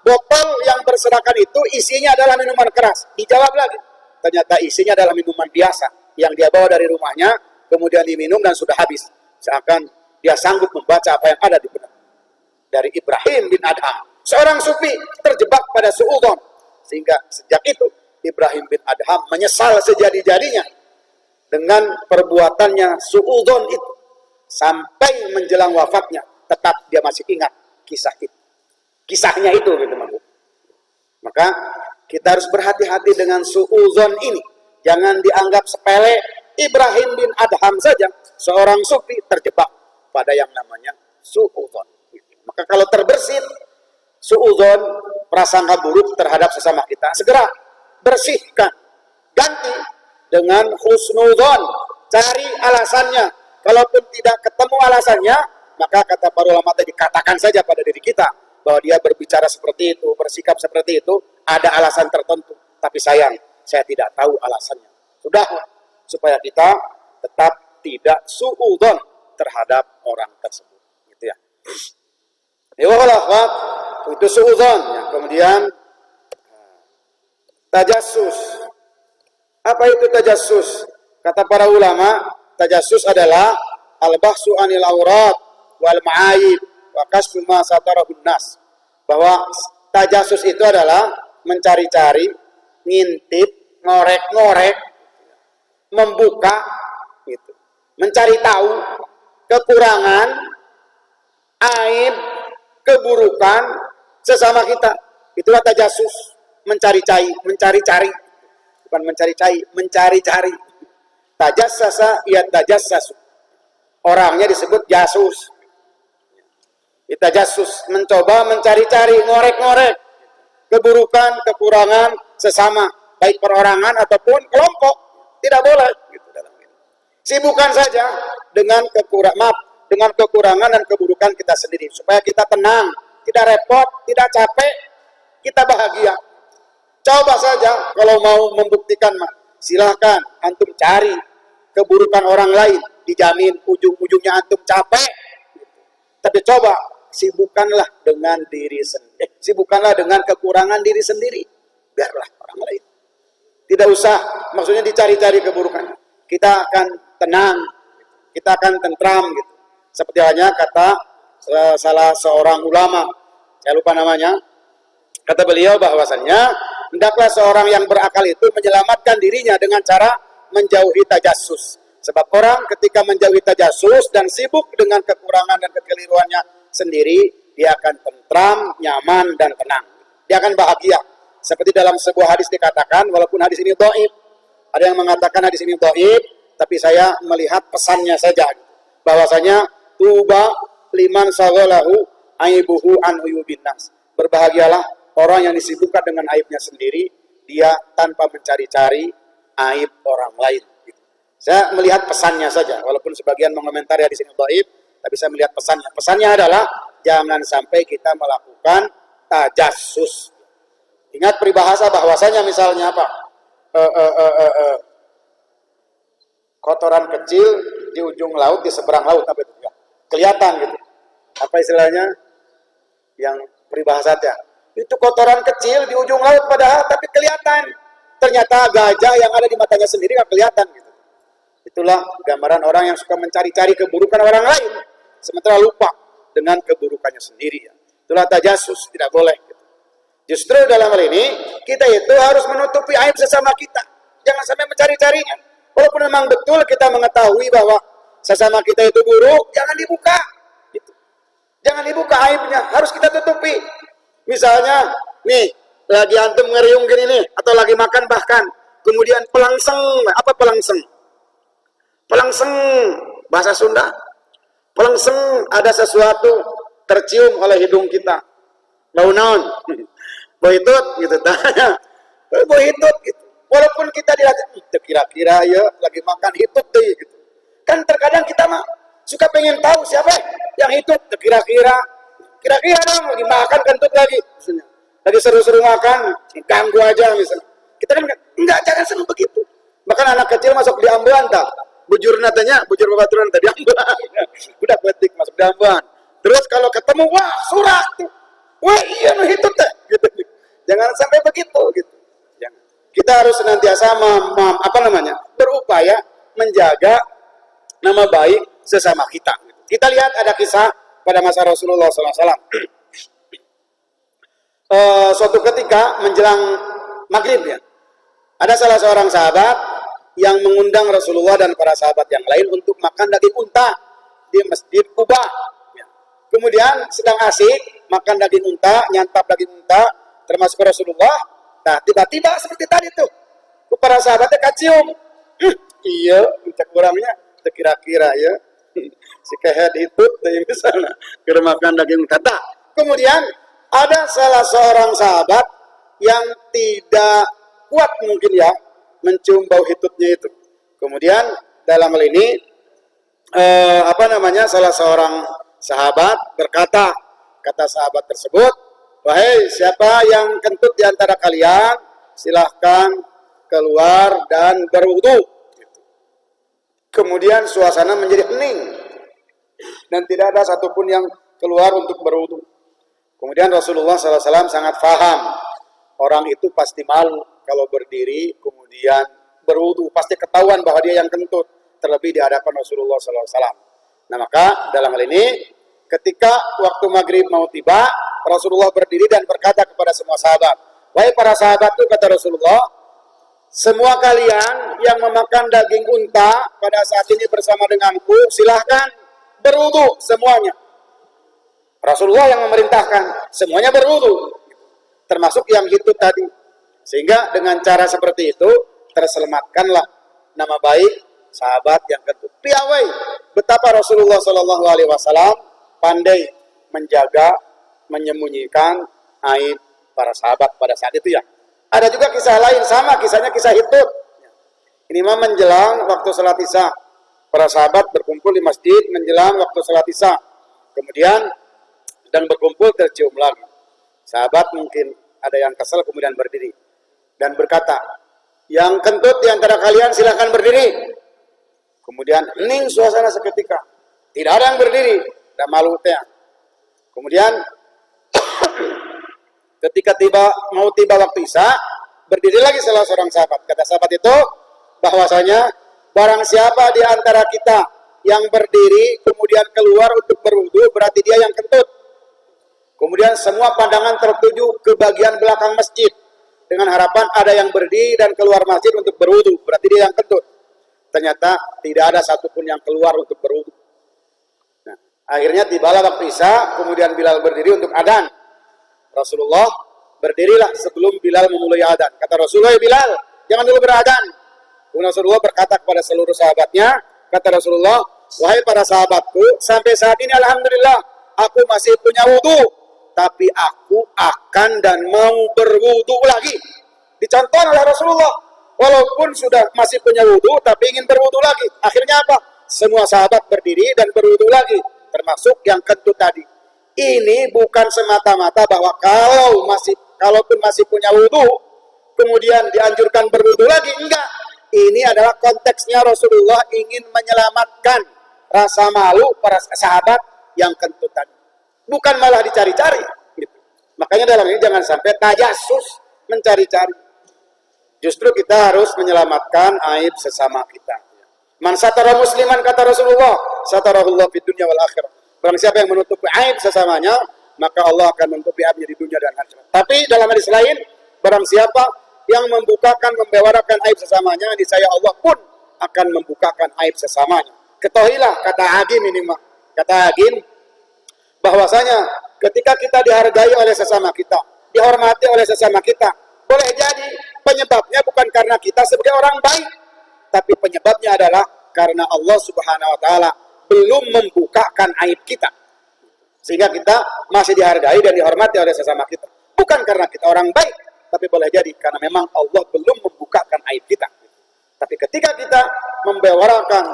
botol yang berserakan itu isinya adalah minuman keras. Dijawab lagi, ternyata isinya adalah minuman biasa yang dia bawa dari rumahnya, kemudian diminum dan sudah habis. Seakan dia sanggup membaca apa yang ada di benak. Dari Ibrahim bin Adham, seorang sufi terjebak pada suudzon, sehingga sejak itu Ibrahim bin Adham menyesal sejadi-jadinya dengan perbuatannya suudzon itu. Sampai menjelang wafatnya tetap dia masih ingat kisahnya itu gitu. Maka kita harus berhati-hati dengan suudzon ini. Jangan dianggap sepele. Ibrahim bin Adham saja seorang sufi terjebak pada yang namanya suudzon. Maka kalau terbersit suudzon, prasangka buruk terhadap sesama kita, segera bersihkan, ganti dengan husnudzon. Cari alasannya. Kalaupun tidak ketemu alasannya, maka kata para ulama tadi, katakan saja pada diri kita bahwa dia berbicara seperti itu, bersikap seperti itu, ada alasan tertentu. Tapi sayang, saya tidak tahu alasannya. Sudah, supaya kita tetap tidak suudzon terhadap orang tersebut. Gitu ya. Itu suudzon. Kemudian tajassus. Apa itu tajassus? Kata para ulama, tajassus adalah al-bahsu anil aurat wal ma'ayib wa kasfu ma satarahun nas. Bahwa tajassus itu adalah mencari-cari, ngintip, ngorek-ngorek, membuka gitu. Mencari tahu kekurangan, aib, keburukan sesama kita. Itulah tajassus, mencari-cari. Bukan mencari-cari. Tajassasa ya tajassasu. Orangnya disebut jasus. Tajassus, mencoba mencari-cari, ngorek-ngorek keburukan, kekurangan sesama, baik perorangan ataupun kelompok. Tidak boleh gitu dalam ini. Sibukkan saja dengan kekurangan dan keburukan kita sendiri supaya kita tenang, tidak repot, tidak capek, kita bahagia. Coba saja kalau mau membuktikan, silahkan antum cari keburukan orang lain, dijamin ujung-ujungnya antum capek. Tapi coba sibukkanlah dengan diri sendiri, sibukkanlah dengan kekurangan diri sendiri, biarlah orang lain. Tidak usah maksudnya dicari-cari keburukan. Kita akan tenang, kita akan tentram gitu. Seperti halnya kata salah seorang ulama, saya lupa namanya, kata beliau bahwasannya hendaklah seorang yang berakal itu menyelamatkan dirinya dengan cara menjauhi tajassus. Sebab orang ketika menjauhi tajassus dan sibuk dengan kekurangan dan kekeliruannya sendiri, dia akan tentram, nyaman, dan tenang. Dia akan bahagia. Seperti dalam sebuah hadis dikatakan, walaupun hadis ini dhaif, ada yang mengatakan hadis ini dhaif, tapi saya melihat pesannya saja. Bahwasanya tuba liman saghalahu aibuhu an uyubin nas. Berbahagialah orang yang disibukkan dengan aibnya sendiri, dia tanpa mencari-cari aib orang lain. Saya melihat pesannya saja, walaupun sebagian mengomentari hadis ini dhaif, tapi saya melihat pesannya. Pesannya adalah jangan sampai kita melakukan tajassus. Ingat peribahasa bahwasanya misalnya apa? Kotoran kecil di ujung laut, di seberang laut, apa itu? Ya, kelihatan gitu. Apa istilahnya? Yang peribahasanya? Itu kotoran kecil di ujung laut padahal tapi kelihatan. Ternyata gajah yang ada di matanya sendiri nggak kelihatan gitu. Itulah gambaran orang yang suka mencari-cari keburukan orang lain, sementara lupa dengan keburukannya sendiri. Itulah tajassus, tidak boleh. Justru dalam hal ini, kita itu harus menutupi aib sesama kita. Jangan sampai mencari-carinya. Walaupun memang betul kita mengetahui bahwa sesama kita itu buruk, jangan dibuka. Gitu. Jangan dibuka aibnya, harus kita tutupi. Misalnya, nih, lagi antum ngeriung gini nih, atau lagi makan bahkan, kemudian pelangseng, apa pelangseng? Pelangseng, bahasa Sunda. Pelangseng, ada sesuatu tercium oleh hidung kita. Bau naon? Bau hitut, gitu. Bau hitut, gitu. Walaupun kita dilihat, kira-kira ya lagi makan hitut deh, gitu. Kan terkadang kita mah suka pengen tahu siapa yang hidup. Kira-kira dong lagi makan kentut lagi, misalnya. Lagi seru-seru makan, ganggu aja misalnya. Kita kan enggak, jangan seru begitu. Bahkan anak kecil masuk di ambulan tak, bujur babaturan tadi ambulan, udah kletik masuk di ambulan. Terus kalau ketemu, wah surat tuh, wah iya nu hidup teh, gitu. Jangan sampai begitu, gitu. Jangan. Kita harus senantiasa berupaya menjaga nama baik sesama kita. Kita lihat ada kisah pada masa Rasulullah SAW. Suatu ketika menjelang maghrib ya, ada salah seorang sahabat yang mengundang Rasulullah dan para sahabat yang lain untuk makan daging unta di Masjid Quba. Ya. Kemudian sedang asik makan daging unta, nyantap daging unta, termasuk Rasulullah. Nah, tiba-tiba seperti tadi tuh, para sahabatnya kacium. Iya, ucap orangnya, kira-kira ya. Si kehed itu dari sana makan daging unta. Kemudian ada salah seorang sahabat yang tidak kuat mungkin ya mencium bau hitutnya itu. Kemudian dalam hal ini salah seorang sahabat berkata, kata sahabat tersebut, wahai siapa yang kentut di antara kalian, silahkan keluar dan berwudu. Kemudian suasana menjadi hening dan tidak ada satupun yang keluar untuk berwudu. Kemudian Rasulullah SAW sangat paham orang itu pasti malu kalau berdiri kemudian berwudu, pasti ketahuan bahwa dia yang kentut, terlebih di hadapan Rasulullah SAW. Nah maka dalam hal ini ketika waktu maghrib mau tiba, Rasulullah berdiri dan berkata kepada semua sahabat, wahai para sahabatku, kata Rasulullah, semua kalian yang memakan daging unta pada saat ini bersama denganku, silahkan berwudu semuanya. Rasulullah yang memerintahkan, semuanya berwudu, termasuk yang hidup tadi. Sehingga dengan cara seperti itu, terselamatkanlah nama baik sahabat yang kentut. Piawai betapa Rasulullah SAW pandai menjaga, menyembunyikan aib para sahabat pada saat itu ya. Ada juga kisah lain, sama kisahnya kisah hidup. Ini mah menjelang waktu salat Isya. Para sahabat berkumpul di masjid menjelang waktu salat Isya. Kemudian dan berkumpul tercium lagi. Sahabat mungkin ada yang kesal kemudian berdiri dan berkata, yang kentut di antara kalian silahkan berdiri. Kemudian hening suasana seketika. Tidak ada yang berdiri, dan malu teh. Kemudian ketika mau tiba waktu Isya, berdiri lagi salah seorang sahabat. Kata sahabat itu bahwasanya barang siapa di antara kita yang berdiri kemudian keluar untuk berwudu, berarti dia yang kentut. Kemudian semua pandangan tertuju ke bagian belakang masjid dengan harapan ada yang berdiri dan keluar masjid untuk berwudu, berarti dia yang kentut. Ternyata tidak ada satupun yang keluar untuk berwudu. Nah, akhirnya tibalah waktu Isya, kemudian Bilal berdiri untuk adzan. Rasulullah berdirilah sebelum Bilal memulai adzan. Kata Rasulullah, Bilal, jangan dulu beradzan. Kemudian Rasulullah berkata kepada seluruh sahabatnya, kata Rasulullah, wahai para sahabatku, sampai saat ini alhamdulillah aku masih punya wudu, tapi aku akan dan mau berwudu lagi. Dicontoh oleh Rasulullah, walaupun sudah masih punya wudu, tapi ingin berwudu lagi. Akhirnya apa? Semua sahabat berdiri dan berwudu lagi, termasuk yang kentut tadi. Ini bukan semata-mata bahwa kalaupun masih punya wudu, kemudian dianjurkan berwudu lagi. Enggak. Ini adalah konteksnya Rasulullah ingin menyelamatkan rasa malu para sahabat yang kentut tadi. Bukan malah dicari-cari. Gitu. Makanya dalam ini jangan sampai tajasus mencari-cari. Justru kita harus menyelamatkan aib sesama kita. Man satara musliman, kata Rasulullah, satarahullah fid dunya wal akhirah. Barang siapa yang menutupi aib sesamanya, maka Allah akan menutupi aibnya di dunia dan akhirat. Tapi dalam hadis lain, barang siapa yang membukakan, membewarakan aib sesamanya, niscaya Allah pun akan membukakan aib sesamanya. Ketahuilah, kata Agim ini mah, kata Agim, bahwasanya ketika kita dihargai oleh sesama kita, dihormati oleh sesama kita, boleh jadi penyebabnya bukan karena kita sebagai orang baik, tapi penyebabnya adalah karena Allah Subhanahu wa taala belum membukakan aib kita. Sehingga kita masih dihargai dan dihormati oleh sesama kita. Bukan karena kita orang baik, tapi boleh jadi karena memang Allah belum membukakan aib kita. Tapi ketika kita membewarakan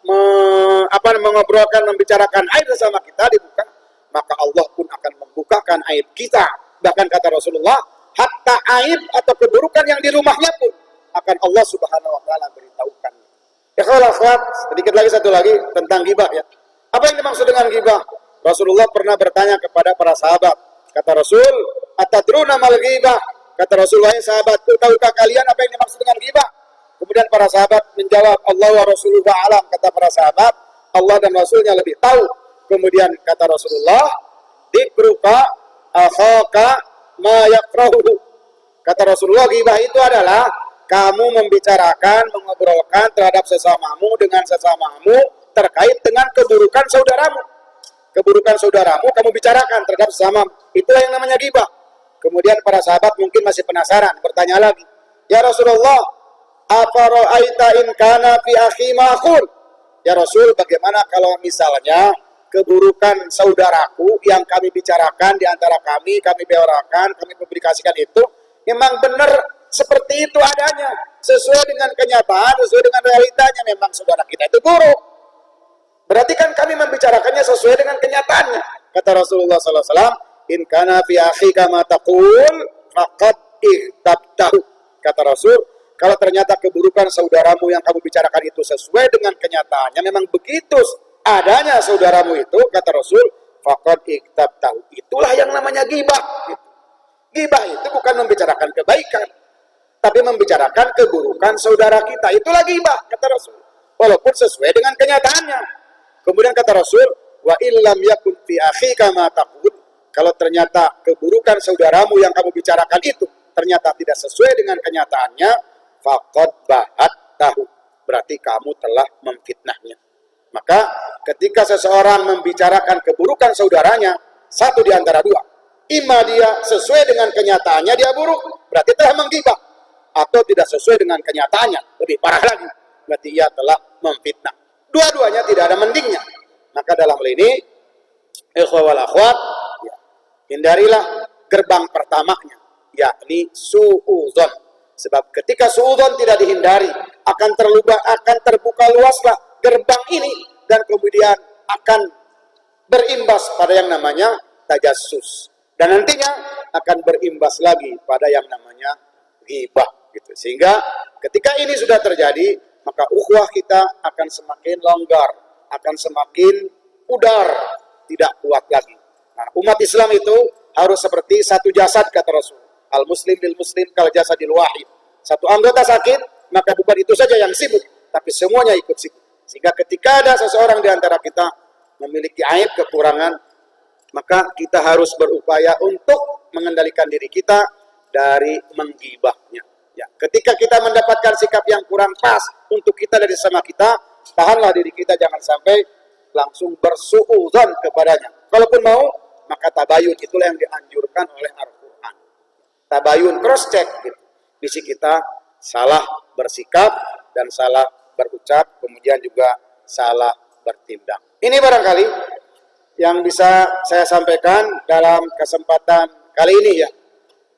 mengobrolkan, membicarakan aib sesama kita dibuka, maka Allah pun akan membukakan aib kita. Bahkan kata Rasulullah, hatta aib atau keburukan yang di rumahnya pun akan Allah Subhanahu wa taala beritahukan. Ikhwal akhwat, sedikit lagi satu lagi tentang ghibah ya. Apa yang dimaksud dengan ghibah? Rasulullah pernah bertanya kepada para sahabat. Kata Rasul, "Atadruna mal ghibah?" Kata Rasulullah, sahabatku, tahukah kalian apa yang dimaksud dengan ghibah? Kemudian para sahabat menjawab, Allah wa Rasulullah alam. Kata para sahabat, Allah dan Rasulnya lebih tahu. Kemudian kata Rasulullah, dikruka akhaka ma yakrahu. Kata Rasulullah, ghibah itu adalah kamu membicarakan, mengobrolkan terhadap sesamamu dengan sesamamu terkait dengan keburukan saudaramu. Keburukan saudaramu kamu bicarakan terhadap sesama. Itulah yang namanya ghibah. Kemudian para sahabat mungkin masih penasaran, bertanya lagi, ya Rasulullah, afara'aita in kana fi akhi ma aqul? Ya Rasul, bagaimana kalau misalnya keburukan saudaraku yang kami bicarakan di antara kami bicarakan, kami publikasikan itu memang benar seperti itu adanya, sesuai dengan kenyataan, sesuai dengan realitanya, memang saudara kita itu buruk. Berarti kan kami membicarakannya sesuai dengan kenyataannya. Kata Rasulullah SAW, in kana fi akhika ma taqul faqad ihtabtahu. Kata Rasul, kalau ternyata keburukan saudaramu yang kamu bicarakan itu sesuai dengan kenyataannya, memang begitu adanya saudaramu itu, kata Rasul, faqad ihtabtahu. Itulah yang namanya ghibah. Ghibah itu bukan membicarakan kebaikan, tapi membicarakan keburukan saudara kita. Itulah ghibah, kata Rasul. Walaupun sesuai dengan kenyataannya. Kemudian kata Rasul, wa illam yakun fi akhika ma taqul. Kalau ternyata keburukan saudaramu yang kamu bicarakan itu ternyata tidak sesuai dengan kenyataannya, faqad bahattahu. Berarti kamu telah memfitnahnya. Maka ketika seseorang membicarakan keburukan saudaranya, satu di antara dua. Ima dia sesuai dengan kenyataannya dia buruk, berarti telah menggibah. Atau tidak sesuai dengan kenyataannya, lebih parah lagi, berarti ia telah memfitnah. Dua-duanya tidak ada mendingnya. Maka dalam hal ini, ikhwah wal akhwat, ya, hindarilah gerbang pertamanya, yakni su'udzon. Sebab ketika su'udzon tidak dihindari, akan terbuka luaslah gerbang ini, dan kemudian akan berimbas pada yang namanya tajassus. Dan nantinya akan berimbas lagi pada yang namanya ghibah. Gitu. Sehingga ketika ini sudah terjadi, maka ukhuwah kita akan semakin longgar, akan semakin pudar, tidak kuat lagi. Nah, umat Islam itu harus seperti satu jasad, kata Rasul. Al-muslim lil muslim kal jasadil wahid. Satu anggota sakit, maka bukan itu saja yang sibuk, tapi semuanya ikut sibuk. Sehingga ketika ada seseorang di antara kita memiliki aib, kekurangan, maka kita harus berupaya untuk mengendalikan diri kita dari menggibahnya. Ya, ketika kita mendapatkan sikap yang kurang pas untuk kita dari sama kita, tahanlah diri kita, jangan sampai langsung bersuudzon kepadanya. Kalaupun mau, maka tabayun, itulah yang dianjurkan oleh Al-Quran. Tabayun, cross check gitu. Bisi kita salah bersikap dan salah berucap, kemudian juga salah bertindak. Ini barangkali yang bisa saya sampaikan dalam kesempatan kali ini ya,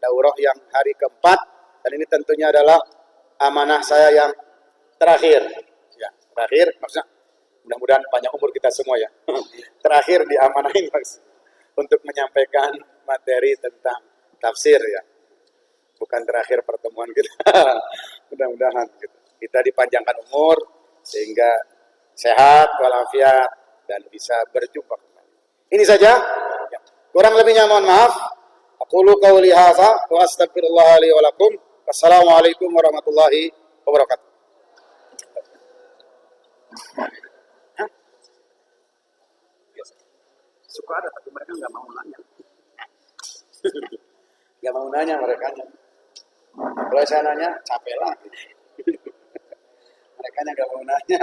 daurah yang hari keempat. Dan ini tentunya adalah amanah saya yang terakhir. Ya, terakhir, maksudnya mudah-mudahan panjang umur kita semua ya. Terakhir diamanahin untuk menyampaikan materi tentang tafsir ya. Bukan terakhir pertemuan kita. Mudah-mudahan gitu. Kita dipanjangkan umur sehingga sehat, walafiat, dan bisa berjumpa kembali. Ini saja. Ya. Kurang lebihnya mohon maaf. Aqulu qawli hadza wa astaghfirullah li wa lakum. Wassalamualaikum warahmatullahi wabarakatuh. Suka ada, tapi mereka nggak mau nanya. Nggak mau nanya mereka. Kalau saya nanya, capek lah. Mereka nggak mau nanya.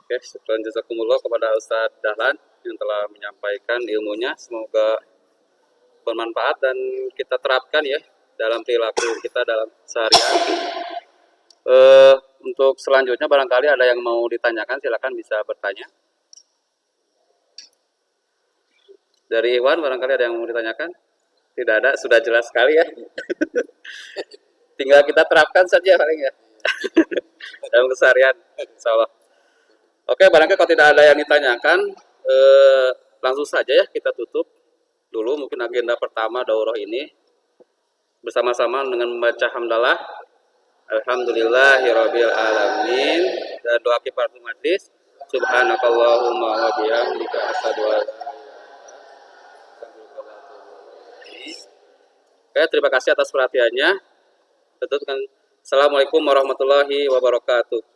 Oke, syukran jazakumullah kepada Ustadz Dahlan yang telah menyampaikan ilmunya. Semoga bermanfaat dan kita terapkan ya dalam perilaku kita dalam seharian. Untuk selanjutnya barangkali ada yang mau ditanyakan, silakan bisa bertanya. Dari Iwan barangkali ada yang mau ditanyakan. Tidak ada, sudah jelas sekali ya. Tinggal kita terapkan saja paling ya. Dalam keseharian, insya Allah. Oke, barangkali kalau tidak ada yang ditanyakan, langsung saja ya kita tutup dulu mungkin agenda pertama daurah ini bersama-sama dengan membaca hamdalah alhamdulillahirabbil alamin dan doa kifaratul majlis subhanakallahumma wa bihamdika asyhadu an la ilaha illa anta. Oke, terima kasih atas perhatiannya. Assalamualaikum warahmatullahi wabarakatuh.